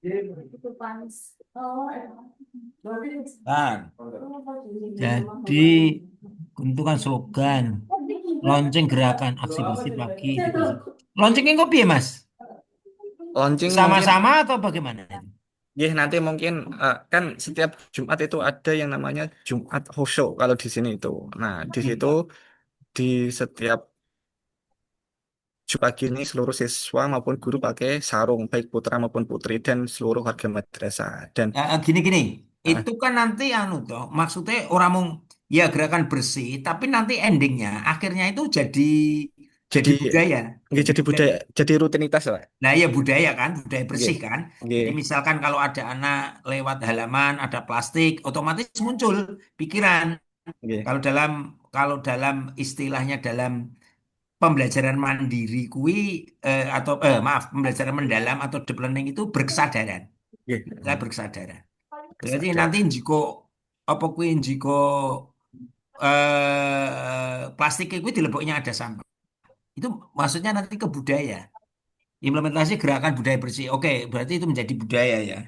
Speaker 5: Itu panas. Oh,
Speaker 1: Nah, jadi tentukan slogan, launching gerakan aksi bersih pagi. Launchingnya kopi ya, Mas?
Speaker 9: Launching mungkin
Speaker 1: Sama-sama atau bagaimana?
Speaker 9: ya nanti mungkin kan setiap Jumat itu ada yang namanya Jumat Khusyuk kalau di sini itu. Nah, di situ di setiap pagi ini seluruh siswa maupun guru pakai sarung, baik putra maupun putri dan seluruh warga madrasah. Dan
Speaker 1: Gini-gini,
Speaker 9: eh,
Speaker 1: itu kan nanti anu toh, maksudnya orang mau ya gerakan bersih, tapi nanti endingnya, akhirnya itu jadi
Speaker 9: jadi
Speaker 1: budaya,
Speaker 9: nggih,
Speaker 1: jadi
Speaker 9: jadi
Speaker 1: budaya.
Speaker 9: budaya, jadi rutinitas, Pak.
Speaker 1: Nah, ya budaya kan, budaya
Speaker 9: Nggih,
Speaker 1: bersih kan. Jadi
Speaker 9: nggih,
Speaker 1: misalkan kalau ada anak lewat halaman, ada plastik, otomatis muncul pikiran.
Speaker 9: nggih,
Speaker 1: Kalau dalam istilahnya dalam pembelajaran mandiri kui atau maaf pembelajaran mendalam atau deep learning itu berkesadaran.
Speaker 9: nggih.
Speaker 1: Saya berkesadaran. Berarti nanti
Speaker 9: Kesadaran.
Speaker 1: jiko apa kui jiko plastik itu dileboknya ada sampah. Itu maksudnya nanti ke budaya. Implementasi gerakan budaya bersih. Oke, berarti itu menjadi budaya ya.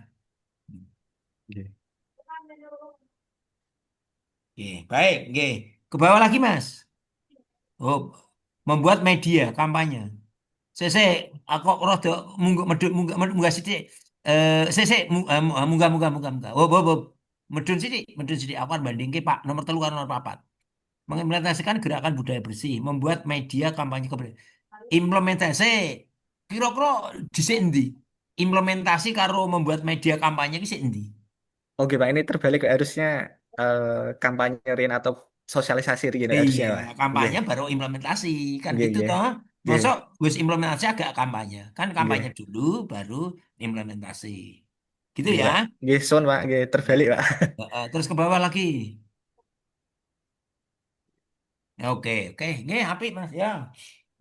Speaker 9: Nggih.
Speaker 1: Oke, baik. Oke. Ke bawah lagi, Mas. Oh, membuat media kampanye. Saya aku rada munggah medun munggah sithik. Munggah. Oh. Medun sithik. Aku kan bandingke Pak nomor 3 karo nomor 4. Mengimplementasikan gerakan budaya bersih, membuat media kampanye kebersihan. Implementasi kira-kira dhisik endi? Implementasi karo membuat media kampanye ki sik endi?
Speaker 9: Oke, Pak, ini terbalik, harusnya eh, kampanye rin atau sosialisasi rin harusnya,
Speaker 1: Iya,
Speaker 9: Pak. Nggih,
Speaker 1: kampanye baru implementasi kan
Speaker 9: nggih,
Speaker 1: gitu
Speaker 9: nggih.
Speaker 1: toh.
Speaker 9: Nggih,
Speaker 1: Masuk wis implementasi agak kampanye. Kan kampanye
Speaker 9: nggih.
Speaker 1: dulu baru implementasi. Gitu
Speaker 9: Nggih,
Speaker 1: ya.
Speaker 9: Pak. Nggih, Pak. Nggih, terbalik, Pak.
Speaker 1: Terus ke bawah lagi. Oke, oke. Nggih, apik Mas ya.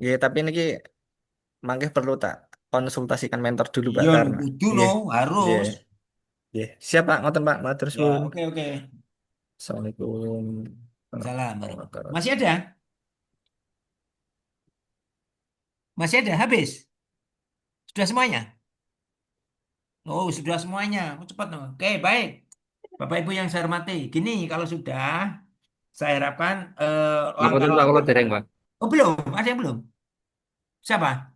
Speaker 9: Ya, tapi ini mangke perlu tak konsultasikan mentor dulu Pak
Speaker 1: Iya,
Speaker 9: karena
Speaker 1: kudu no,
Speaker 9: nggih. Nggih.
Speaker 1: harus.
Speaker 9: Nggih. Siap Pak, ngoten Pak. Matur
Speaker 1: Ya,
Speaker 9: suwun.
Speaker 1: oke, oke.
Speaker 9: Assalamualaikum
Speaker 1: Salam
Speaker 9: warahmatullahi
Speaker 1: warahmatullahi.
Speaker 9: wabarakatuh.
Speaker 1: Masih ada? Masih ada? Habis? Sudah semuanya? Oh, sudah semuanya. Oh, cepat no. Oke, baik. Bapak Ibu yang saya hormati, gini kalau sudah, saya harapkan
Speaker 10: Ngapunten Pak, kula
Speaker 1: langkah-langkah.
Speaker 10: dereng Pak.
Speaker 1: Oh belum, ada yang belum. Siapa?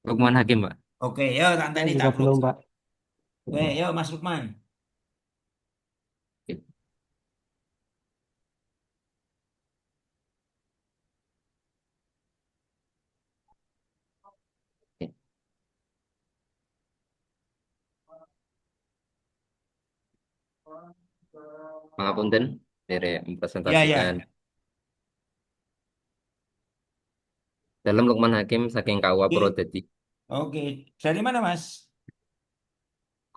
Speaker 10: Lukman Hakim Pak.
Speaker 1: Oke, yo tante
Speaker 4: Saya
Speaker 1: ini
Speaker 4: juga
Speaker 1: tak
Speaker 4: belum,
Speaker 1: close.
Speaker 4: Pak.
Speaker 1: Oke, yo Mas Lukman.
Speaker 10: Oke. Oke. Pangapunten, derek
Speaker 1: Ya,
Speaker 10: mempresentasikan
Speaker 1: ya.
Speaker 10: dalam Lukman Hakim saking KUA
Speaker 1: Oke,
Speaker 10: Purwodadi.
Speaker 1: oke. Dari mana Mas?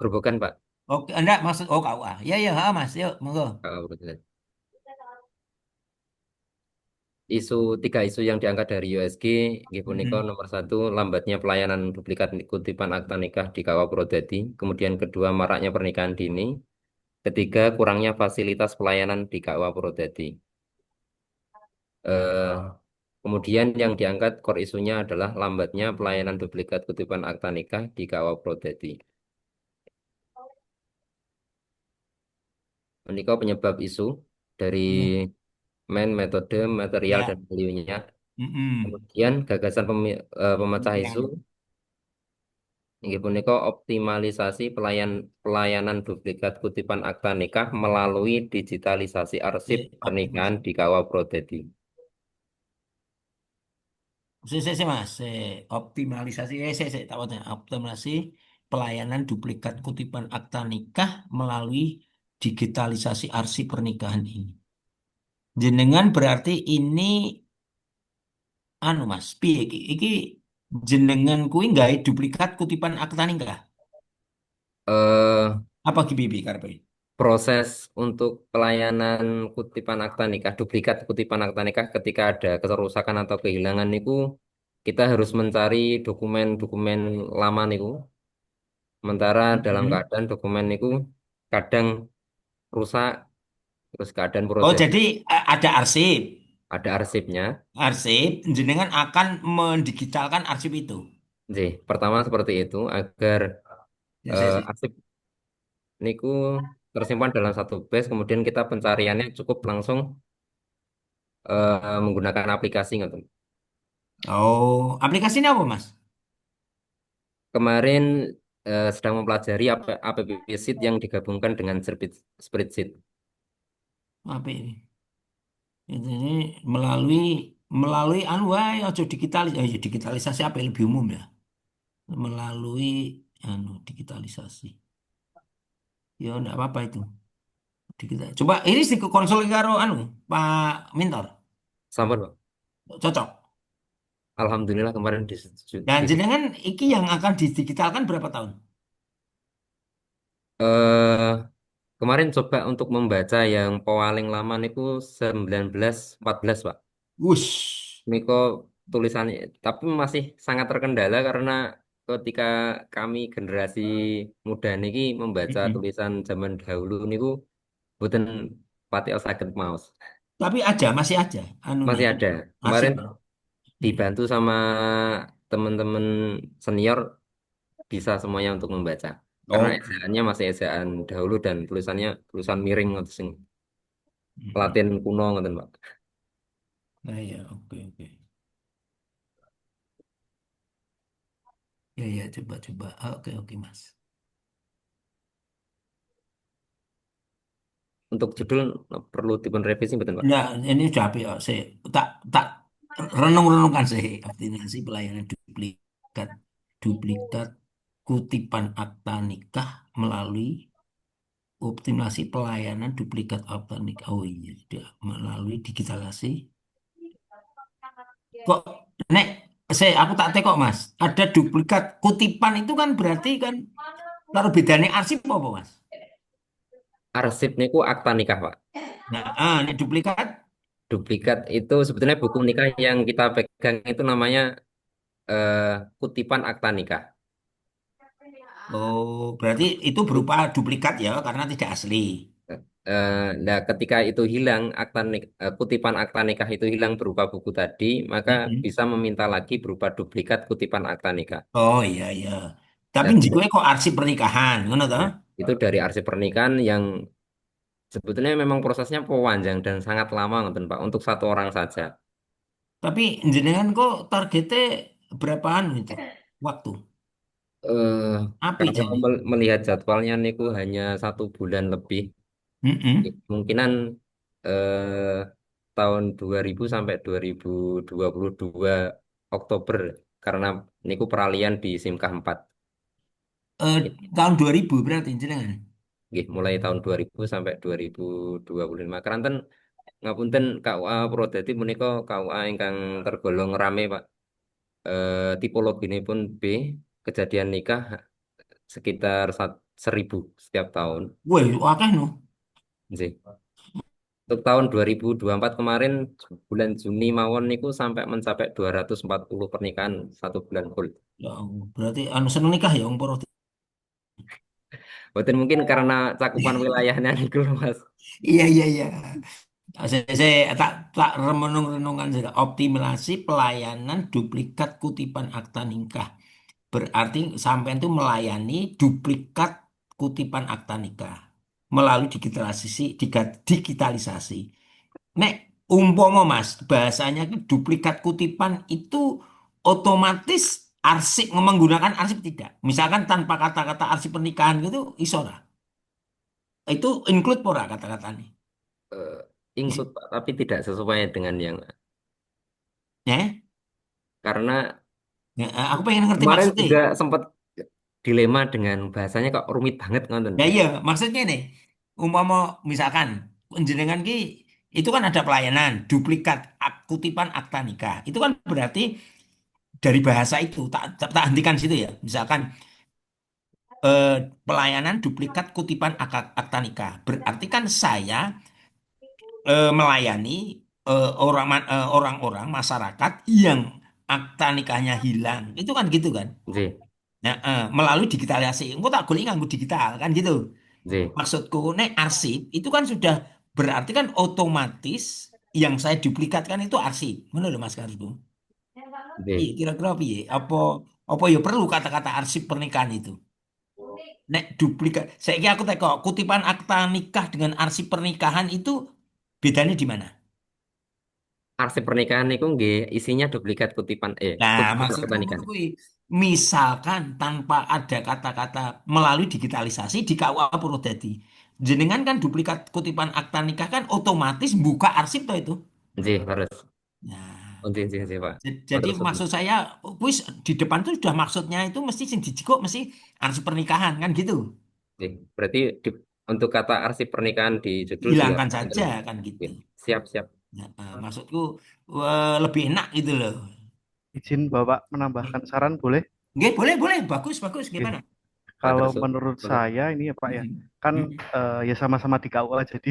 Speaker 10: Grobogan Pak,
Speaker 1: Oke, enggak maksud oh KUA. Ya, ya, ha, Mas. Yuk, monggo.
Speaker 10: KUA Purwodadi. Tiga isu yang diangkat dari USG, nggih punika
Speaker 1: Mm-mm.
Speaker 10: nomor satu, lambatnya pelayanan duplikat kutipan akta nikah di KUA Purwodadi. Kemudian kedua, maraknya pernikahan dini. Ketiga, kurangnya fasilitas pelayanan di KUA Purwodadi. Eh, Kemudian yang diangkat core isunya adalah lambatnya pelayanan duplikat kutipan akta nikah di KUA Purwodadi. Menikah penyebab isu dari
Speaker 1: Mm.
Speaker 10: metode, material, dan
Speaker 1: Ya.
Speaker 10: value-nya.
Speaker 1: Mm-mm.
Speaker 10: Kemudian gagasan pemecah isu,
Speaker 1: Pemikiran.
Speaker 10: inggih punika optimalisasi pelayanan duplikat kutipan akta nikah melalui digitalisasi arsip pernikahan
Speaker 1: Optimasi.
Speaker 10: di KUA Purwodadi.
Speaker 1: Mas. Optimalisasi. Tak tahu. Optimalisasi pelayanan duplikat kutipan akta nikah melalui digitalisasi arsip pernikahan ini. Jenengan berarti ini anu Mas, piye iki jenengan kuwi nggawe duplikat kutipan akta nikah.
Speaker 10: Eh,
Speaker 1: Apa ki piye karepe?
Speaker 10: Proses untuk pelayanan kutipan akta nikah, duplikat kutipan akta nikah ketika ada kerusakan atau kehilangan niku, kita harus mencari dokumen-dokumen lama niku. Sementara dalam
Speaker 1: Mm-mm.
Speaker 10: keadaan dokumen niku kadang rusak, terus keadaan
Speaker 1: Oh,
Speaker 10: proses
Speaker 1: jadi ada arsip.
Speaker 10: ada arsipnya.
Speaker 1: Arsip, jenengan akan mendigitalkan arsip itu.
Speaker 10: Jadi, pertama seperti itu agar
Speaker 1: Ya, saya.
Speaker 10: arsip niku tersimpan dalam satu base, kemudian kita pencariannya cukup langsung menggunakan aplikasi gitu.
Speaker 1: Oh, aplikasinya apa, Mas?
Speaker 10: Kemarin sedang mempelajari app sheet yang digabungkan dengan spreadsheet.
Speaker 1: Apa ini? Ini melalui melalui anu wae aja ya digitalisasi apa yang lebih umum ya. Melalui anu digitalisasi. Ya enggak apa-apa itu. Coba ini sih ke konsol karo anu Pak Mintor.
Speaker 10: Sampun, Pak.
Speaker 1: Cocok.
Speaker 10: Alhamdulillah kemarin
Speaker 1: Dan jenengan iki yang akan didigitalkan berapa tahun?
Speaker 10: eh, kemarin coba untuk membaca yang paling lama niku 1914, Pak.
Speaker 1: Wush.
Speaker 10: Niko tulisannya tapi masih sangat terkendala karena ketika kami generasi muda niki membaca
Speaker 1: Mm-mm.
Speaker 10: tulisan zaman dahulu niku boten pati saged maos.
Speaker 1: Tapi masih aja anu nih,
Speaker 10: Masih ada.
Speaker 1: arsip.
Speaker 10: Kemarin dibantu sama teman-teman senior bisa semuanya untuk membaca. Karena
Speaker 1: Oh.
Speaker 10: ejaannya masih ejaan dahulu dan tulisannya tulisan miring ngoten sing
Speaker 1: Mm-mm.
Speaker 10: Latin kuno ngoten, Pak.
Speaker 1: Nah ya, oke oke. Ya ya, coba-coba. Oke oke Mas.
Speaker 10: Untuk judul perlu dipun revisi betul, Pak.
Speaker 1: Nah, ini sudah apa ya? Saya tak tak renung-renungkan saya optimasi pelayanan duplikat duplikat kutipan akta nikah melalui optimasi pelayanan duplikat akta nikah. Oh iya, melalui digitalisasi. Kok nek aku tak tekok Mas. Ada duplikat kutipan itu kan berarti kan taruh bedanya arsip apa Mas?
Speaker 10: Arsip niku akta nikah, Pak.
Speaker 1: Nah, ini duplikat.
Speaker 10: Duplikat itu sebetulnya buku nikah yang kita pegang itu namanya eh, kutipan akta nikah.
Speaker 1: Oh, berarti itu berupa duplikat ya, karena tidak asli.
Speaker 10: Nah, ketika itu hilang, kutipan akta nikah itu hilang berupa buku tadi, maka
Speaker 1: Mm-mm.
Speaker 10: bisa meminta lagi berupa duplikat kutipan akta nikah.
Speaker 1: Oh iya iya. Tapi
Speaker 10: Dan
Speaker 1: jika kok arsip pernikahan, ngono toh?
Speaker 10: nah, itu dari arsip pernikahan yang sebetulnya memang prosesnya panjang dan sangat lama, ngoten, Pak, untuk satu orang saja.
Speaker 1: Tapi jenengan kok targetnya berapaan itu waktu?
Speaker 10: eh
Speaker 1: Apa
Speaker 10: Kalau
Speaker 1: jadi?
Speaker 10: melihat jadwalnya niku hanya 1 bulan lebih,
Speaker 1: Mm-mm.
Speaker 10: kemungkinan eh, tahun 2000 sampai 2022 Oktober, karena niku peralihan di SIMKAH 4.
Speaker 1: Eh, tahun 2000 berarti jenengan.
Speaker 10: Nggih, mulai tahun 2000 sampai 2025. Keranten ngapunten, KUA Purwodadi menika KUA ingkang tergolong rame, Pak. Tipologi ini pun B, kejadian nikah sekitar 1.000 setiap tahun.
Speaker 1: Wah, akeh no.
Speaker 10: Nggih. Untuk tahun 2024 kemarin bulan Juni mawon niku sampai mencapai 240 pernikahan 1 bulan full.
Speaker 1: Ya, berarti anu seneng nikah ya Om Poro.
Speaker 10: Mungkin mungkin karena cakupan wilayahnya niku loh, Mas.
Speaker 1: Iya iya iya. Saya tak renung-renungan saja. Optimalisasi pelayanan duplikat kutipan akta nikah. Berarti sampean itu melayani duplikat kutipan akta nikah melalui digitalisasi. Nek umpama Mas, bahasanya itu duplikat kutipan itu otomatis arsip menggunakan arsip tidak. Misalkan tanpa kata-kata arsip pernikahan gitu iso ora? Itu include pora kata-katanya.
Speaker 10: Eh, Include, Pak, tapi tidak sesuai dengan yang,
Speaker 1: Ya,
Speaker 10: karena
Speaker 1: ya, aku pengen ngerti
Speaker 10: kemarin
Speaker 1: maksudnya.
Speaker 10: juga sempat dilema dengan bahasanya kok rumit banget, ngonten.
Speaker 1: Ya iya, maksudnya nih, umpama misalkan jenengan ki itu kan ada pelayanan duplikat kutipan akta nikah. Itu kan berarti dari bahasa itu tak hentikan situ ya. Misalkan eh, pelayanan duplikat kutipan akta nikah. Berarti kan saya melayani orang-orang masyarakat yang akta nikahnya hilang. Itu kan gitu kan.
Speaker 10: Nggih,
Speaker 1: Nah, melalui digitalisasi. Engko tak golek nganggo digital kan gitu.
Speaker 10: nggih,
Speaker 1: Maksudku, nek arsip itu kan sudah berarti kan otomatis yang saya duplikatkan itu arsip. Mana loh Mas Karbu? Iya,
Speaker 10: nggih.
Speaker 1: kira-kira piye? Apa ya perlu kata-kata arsip pernikahan itu? Nek duplikat, saya kira aku teko kutipan akta nikah dengan arsip pernikahan itu bedanya di mana?
Speaker 10: Arsip pernikahan niku nggih isinya duplikat
Speaker 1: Nah,
Speaker 10: kutipan akta
Speaker 1: maksudku
Speaker 10: nikah.
Speaker 1: ngono kuwi. Misalkan tanpa ada kata-kata melalui digitalisasi di KUA Purwodadi. Jenengan kan duplikat kutipan akta nikah kan otomatis buka arsip toh itu.
Speaker 10: Nggih, harus.
Speaker 1: Nah,
Speaker 10: Oh, nggih, nggih, nggih, Pak.
Speaker 1: jadi
Speaker 10: Matur suwun.
Speaker 1: maksud saya, kuis di depan tuh sudah maksudnya itu mesti sing dijikuk mesti arsip pernikahan kan gitu.
Speaker 10: Nggih, berarti untuk kata arsip pernikahan di judul juga
Speaker 1: Hilangkan
Speaker 10: enten.
Speaker 1: saja kan gitu.
Speaker 10: Nggih. Siap, siap.
Speaker 1: Nah, maksudku lebih enak gitu loh.
Speaker 3: Izin Bapak menambahkan saran boleh?
Speaker 1: Oke, boleh boleh, bagus bagus
Speaker 3: Oke.
Speaker 1: gimana?
Speaker 10: Matur
Speaker 3: Kalau
Speaker 10: suwun.
Speaker 3: menurut
Speaker 10: Monggo.
Speaker 3: saya ini ya Pak ya,
Speaker 1: Mm-mm.
Speaker 3: kan
Speaker 1: Mm-mm.
Speaker 3: ya sama-sama di KUA, jadi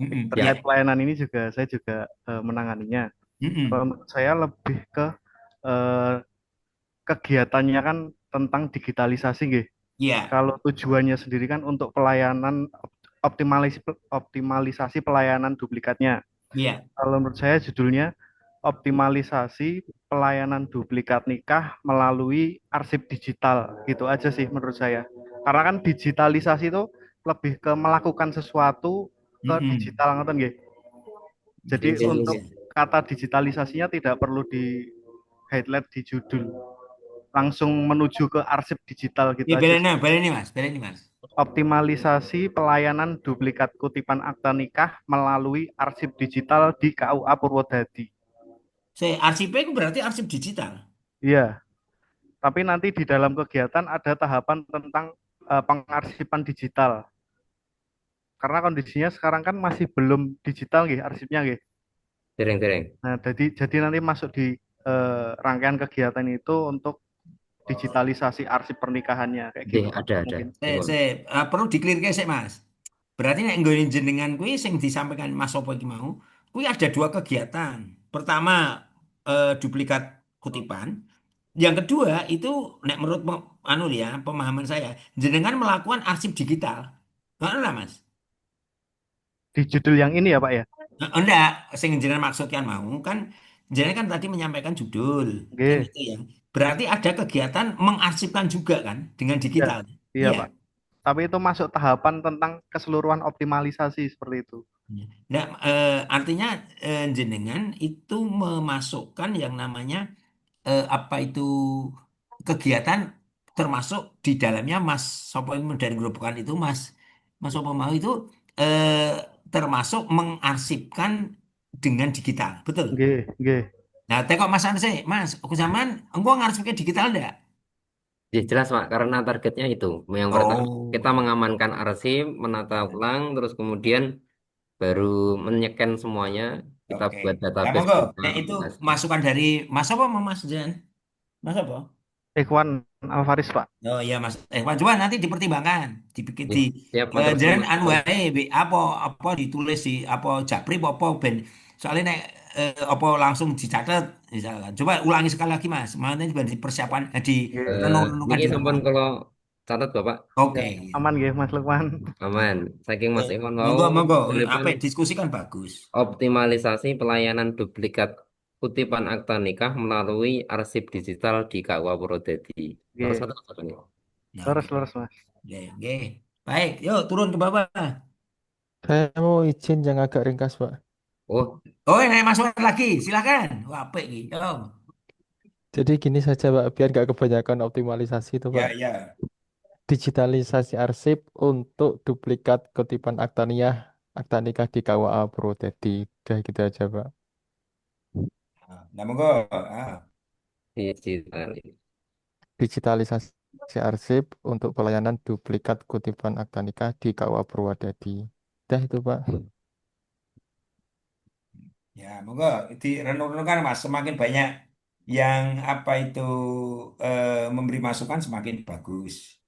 Speaker 1: Mm-mm.
Speaker 3: terkait
Speaker 10: Ya,
Speaker 3: pelayanan ini juga saya juga menanganinya. Kalau
Speaker 1: Mm-mm.
Speaker 3: menurut saya lebih ke eh, kegiatannya kan tentang digitalisasi, nggih.
Speaker 1: Ya,
Speaker 3: Kalau tujuannya sendiri kan untuk pelayanan optimalisasi pelayanan duplikatnya.
Speaker 1: ya,
Speaker 3: Kalau menurut saya judulnya optimalisasi pelayanan duplikat nikah melalui arsip digital. Gitu aja sih menurut saya. Karena kan digitalisasi itu lebih ke melakukan sesuatu ke
Speaker 1: mm-mm.
Speaker 3: digital ngoten nggih. Jadi
Speaker 10: nggih, nggih,
Speaker 3: untuk
Speaker 10: nggih.
Speaker 1: Bisa.
Speaker 3: kata digitalisasinya tidak perlu di highlight di judul. Langsung menuju ke arsip digital gitu
Speaker 1: Ya,
Speaker 3: aja sih.
Speaker 1: beleni mas, beleni mas.
Speaker 3: Optimalisasi pelayanan duplikat kutipan akta nikah melalui arsip digital di KUA Purwodadi.
Speaker 1: Saya arsip itu berarti arsip digital.
Speaker 3: Iya, tapi nanti di dalam kegiatan ada tahapan tentang pengarsipan digital. Karena kondisinya sekarang kan masih belum digital nggih arsipnya nggih.
Speaker 10: Dereng-dereng.
Speaker 3: Nah, jadi nanti masuk di rangkaian kegiatan itu untuk digitalisasi arsip pernikahannya kayak
Speaker 10: Nggih,
Speaker 3: gitu Pak
Speaker 10: ada.
Speaker 3: mungkin.
Speaker 10: Dipun.
Speaker 1: Perlu diklirke sih mas. Berarti nek nggone jenengan kuwi sing disampaikan Mas Sopo iki mau kuwi ada dua kegiatan. Pertama duplikat kutipan. Yang kedua itu nek menurut anu ya pemahaman saya, jenengan melakukan arsip digital. Enggak lah Mas.
Speaker 3: Di judul yang ini ya Pak ya?
Speaker 1: Enggak, sing jenengan maksudkan mau kan jenengan kan tadi menyampaikan judul kan
Speaker 3: Nggih.
Speaker 1: gitu ya. Berarti ada kegiatan mengarsipkan juga kan dengan
Speaker 3: Iya,
Speaker 1: digital.
Speaker 3: iya
Speaker 1: Iya.
Speaker 3: Pak. Tapi itu masuk tahapan tentang keseluruhan optimalisasi seperti itu.
Speaker 1: Nah, artinya jenengan itu memasukkan yang namanya apa itu kegiatan termasuk di dalamnya Mas Sopo dari Gerobokan itu Mas Sopo mau itu eh, termasuk mengarsipkan dengan digital, betul?
Speaker 3: Nggih, nggih.
Speaker 1: Nah, tengok Mas Anse, Mas, aku zaman engkau ngarsipkan digital enggak?
Speaker 10: Ya, jelas Pak, karena targetnya itu. Yang pertama kita
Speaker 1: Oh,
Speaker 10: mengamankan arsip, menata ulang, terus kemudian baru menyeken semuanya, kita
Speaker 1: oke.
Speaker 10: buat
Speaker 1: Nah,
Speaker 10: database,
Speaker 1: monggo.
Speaker 10: kita
Speaker 1: Nah, itu
Speaker 10: aplikasi.
Speaker 1: masukan dari Mas apa Mas Jen? Mas apa?
Speaker 3: Ikhwan Alfaris Pak.
Speaker 1: Oh iya Mas, coba nanti dipertimbangkan, dibikin di
Speaker 10: Siap, matur suwun,
Speaker 1: jangan
Speaker 10: Mas.
Speaker 1: anu wae apa apa ditulis di apa japri apa ben soalnya nek apa langsung dicatat misalkan. Coba ulangi sekali lagi Mas, mana juga dipersiapkan di
Speaker 3: Nggih.
Speaker 1: renung-renungkan
Speaker 10: Niki
Speaker 1: di
Speaker 10: sampun
Speaker 1: rumah.
Speaker 10: kalau catat Bapak,
Speaker 1: Oke.
Speaker 3: Ya, aman nggih Mas Lukman.
Speaker 10: aman. Saking Mas
Speaker 1: Eh,
Speaker 10: Iwan mau
Speaker 1: monggo monggo
Speaker 10: judulipun
Speaker 1: apa diskusikan bagus.
Speaker 10: optimalisasi pelayanan duplikat kutipan akta nikah melalui arsip digital di KUA Purwodadi. Terus
Speaker 3: Nggih.
Speaker 10: apa nih?
Speaker 1: Nah, oke.
Speaker 3: Lurus-lurus Mas.
Speaker 1: Oke, oke. Baik, yuk turun ke bawah.
Speaker 2: Saya mau izin yang agak ringkas, Pak.
Speaker 10: Oh,
Speaker 1: Oh, yang masuk lagi, silakan. Wah, apa ini? Yo.
Speaker 2: Jadi gini saja, Pak, biar nggak kebanyakan optimalisasi itu, Pak.
Speaker 1: Ya, ya.
Speaker 2: Digitalisasi arsip untuk duplikat kutipan akta nikah di KUA Purwodadi. Udah gitu aja, Pak.
Speaker 1: Nah, monggo.
Speaker 10: digital.
Speaker 2: Digitalisasi arsip untuk pelayanan duplikat kutipan akta nikah di KUA Purwodadi. Udah itu, Pak.
Speaker 1: Ya, monggo direnung-renungkan Mas, semakin banyak yang apa itu memberi masukan semakin bagus.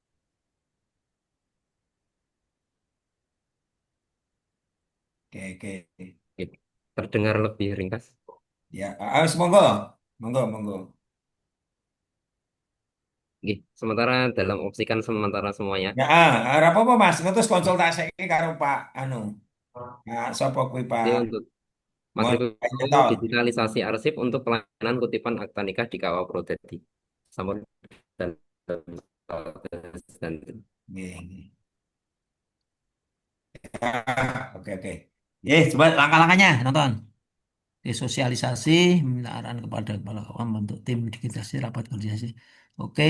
Speaker 1: Oke, oke.
Speaker 10: Oke. Terdengar lebih ringkas.
Speaker 1: Ya, monggo. Monggo, monggo.
Speaker 10: Oke. Sementara dalam opsikan sementara semuanya.
Speaker 1: Ya, ora apa-apa Mas, terus konsultasi karo Pak anu. Nah, sapa kuwi
Speaker 10: Jadi
Speaker 1: Pak?
Speaker 10: untuk Mas
Speaker 1: Mohon
Speaker 10: Rifki mau
Speaker 1: Pak.
Speaker 10: digitalisasi arsip untuk pelayanan kutipan akta nikah di KUA Purwodadi. Sampun dan dan
Speaker 1: Nggih, nggih. Oke, oke. Coba langkah-langkahnya nonton. Sosialisasi, meminta arahan kepada kepala KUA membentuk tim digitalisasi rapat koordinasi. Oke,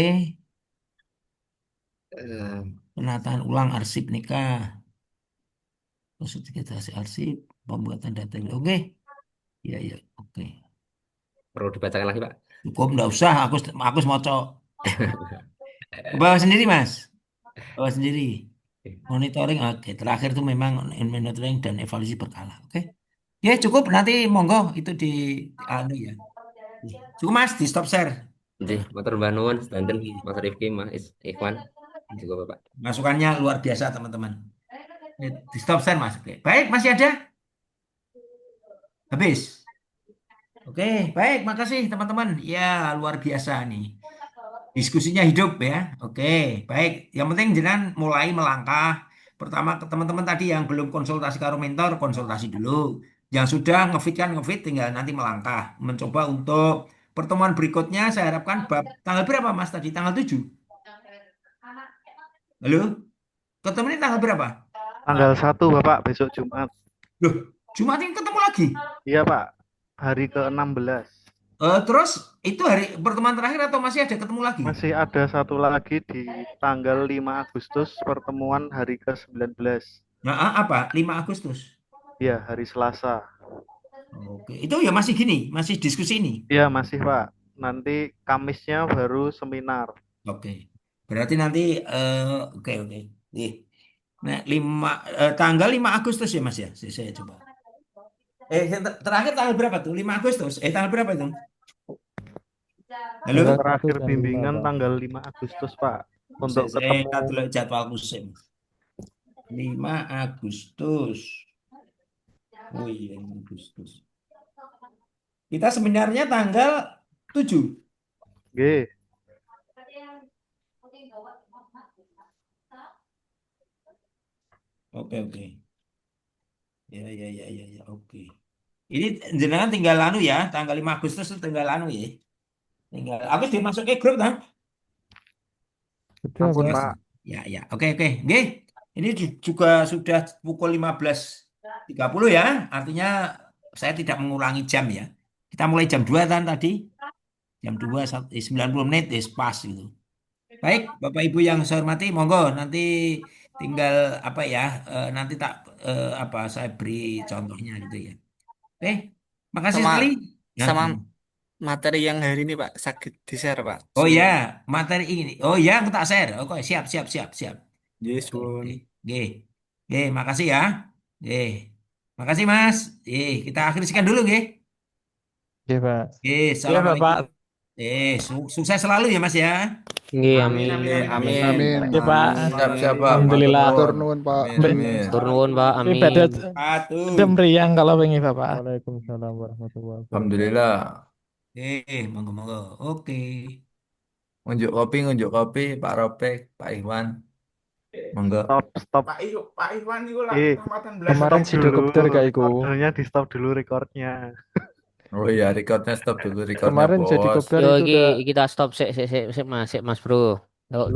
Speaker 1: penataan ulang arsip nikah, proses digitalisasi arsip, pembuatan data. Oke, iya, iya, oke.
Speaker 10: perlu dibacakan lagi Pak.
Speaker 1: Cukup, nggak usah. Aku mau cok. Ke bawah sendiri, Mas. Bawah sendiri. Monitoring, oke. Terakhir itu memang monitoring dan evaluasi berkala. Oke. Ya, cukup. Nanti monggo itu anu ya. Cukup, Mas. Di stop share.
Speaker 10: Jadi, matur nuwun sedanten Mas Rifki, Mas Ikhwan juga Bapak.
Speaker 1: Masukannya luar biasa, teman-teman. Di stop share, Mas. Oke. Baik, masih ada? Habis. Oke, baik. Makasih, teman-teman. Ya, luar biasa nih. Diskusinya hidup ya. Oke, baik. Yang penting jangan mulai melangkah. Pertama ke teman-teman tadi yang belum konsultasi karo mentor, konsultasi dulu. Yang sudah ngefit kan ngefit, tinggal nanti melangkah. Mencoba untuk pertemuan berikutnya saya harapkan tanggal berapa Mas tadi? Tanggal 7. Halo? Ketemu ini tanggal berapa?
Speaker 3: Tanggal 1 Bapak, besok Jumat.
Speaker 1: Loh, Jumat ini ketemu lagi?
Speaker 3: Iya Pak, hari ke-16.
Speaker 1: Terus itu hari pertemuan terakhir atau masih ada ketemu lagi?
Speaker 3: Masih ada satu lagi di tanggal 5 Agustus, pertemuan hari ke-19.
Speaker 1: Nah, apa? 5 Agustus.
Speaker 3: Ya, hari Selasa.
Speaker 1: Oke, itu ya masih gini, masih diskusi ini.
Speaker 3: Ya, masih Pak. Nanti Kamisnya baru seminar.
Speaker 1: Oke. Berarti nanti oke, oke. Nah, tanggal 5 Agustus ya Mas ya. Saya coba. Terakhir tanggal berapa tuh? 5 Agustus. Tanggal berapa itu? Halo?
Speaker 3: Terakhir bimbingan tanggal 5 Agustus Pak. Untuk ketemu
Speaker 1: dulu jadwal musim. 5 Agustus. Oh iya, ini Agustus. Kita seminarnya tanggal 7.
Speaker 3: Nggih.
Speaker 1: Oke, oke. Ya, ya, ya, ya, ya, oke. Ini jenengan tinggal anu ya, tanggal 5 Agustus itu tinggal anu ya. Tinggal aku dimasuk ke grup kan?
Speaker 2: Sudah,
Speaker 3: Ampun,
Speaker 2: Pak.
Speaker 3: Pak.
Speaker 1: Ya, ya. Oke, oke. Oke. Ini juga sudah pukul 15.30 ya. Artinya saya tidak mengulangi jam ya. Kita mulai jam 2 kan tadi. Jam 2 90 menit pas gitu. Baik, Bapak Ibu yang saya hormati, monggo nanti tinggal apa ya, nanti tak apa saya beri contohnya gitu ya. Oke, makasih
Speaker 9: Sama
Speaker 1: sekali. Ya,
Speaker 9: sama materi yang hari ini Pak, sakit di-share Pak.
Speaker 1: oh ya,
Speaker 9: Suwun.
Speaker 1: materi ini. Oh ya, aku tak share. Oke, siap, siap, siap, siap.
Speaker 9: Nggih,
Speaker 1: Oke,
Speaker 9: suwun.
Speaker 1: oke. Oke, oke, makasih ya. Oke, makasih Mas. Kita akhiri sekian dulu, oke.
Speaker 2: Oke, Pak.
Speaker 1: Oke,
Speaker 11: Iya, Bapak.
Speaker 1: assalamualaikum. Sukses selalu ya Mas ya.
Speaker 4: Nggih,
Speaker 6: Amin,
Speaker 4: amin.
Speaker 6: amin, amin,
Speaker 9: Amin.
Speaker 6: amin.
Speaker 8: Amin.
Speaker 11: Oke, Pak.
Speaker 7: Siap-siap Pak.
Speaker 11: Alhamdulillah.
Speaker 8: Matur nuwun, Pak.
Speaker 7: Amin,
Speaker 11: Mbak,
Speaker 7: amin.
Speaker 4: Tur nuwun, Pak.
Speaker 11: ibadah
Speaker 4: Amin.
Speaker 11: sudah
Speaker 1: Atuh.
Speaker 11: meriang kalau pengen Bapak.
Speaker 2: Waalaikumsalam warahmatullahi wabarakatuh.
Speaker 7: Alhamdulillah.
Speaker 1: Monggo, monggo. Oke.
Speaker 7: Unjuk kopi Pak Ropek, Pak Iwan. Monggo.
Speaker 3: Stop.
Speaker 6: Pak Iwan itu lah
Speaker 3: Eh,
Speaker 6: tamatan
Speaker 2: Kemarin
Speaker 3: stop
Speaker 2: si
Speaker 3: dulu.
Speaker 2: dokter kayak iku.
Speaker 3: Ordernya di stop dulu recordnya.
Speaker 7: Oh iya, recordnya stop dulu, recordnya
Speaker 2: Kemarin jadi
Speaker 7: bos.
Speaker 2: kopdar
Speaker 4: Yo
Speaker 2: itu udah
Speaker 4: iki kita stop sik Mas Bro. Yo,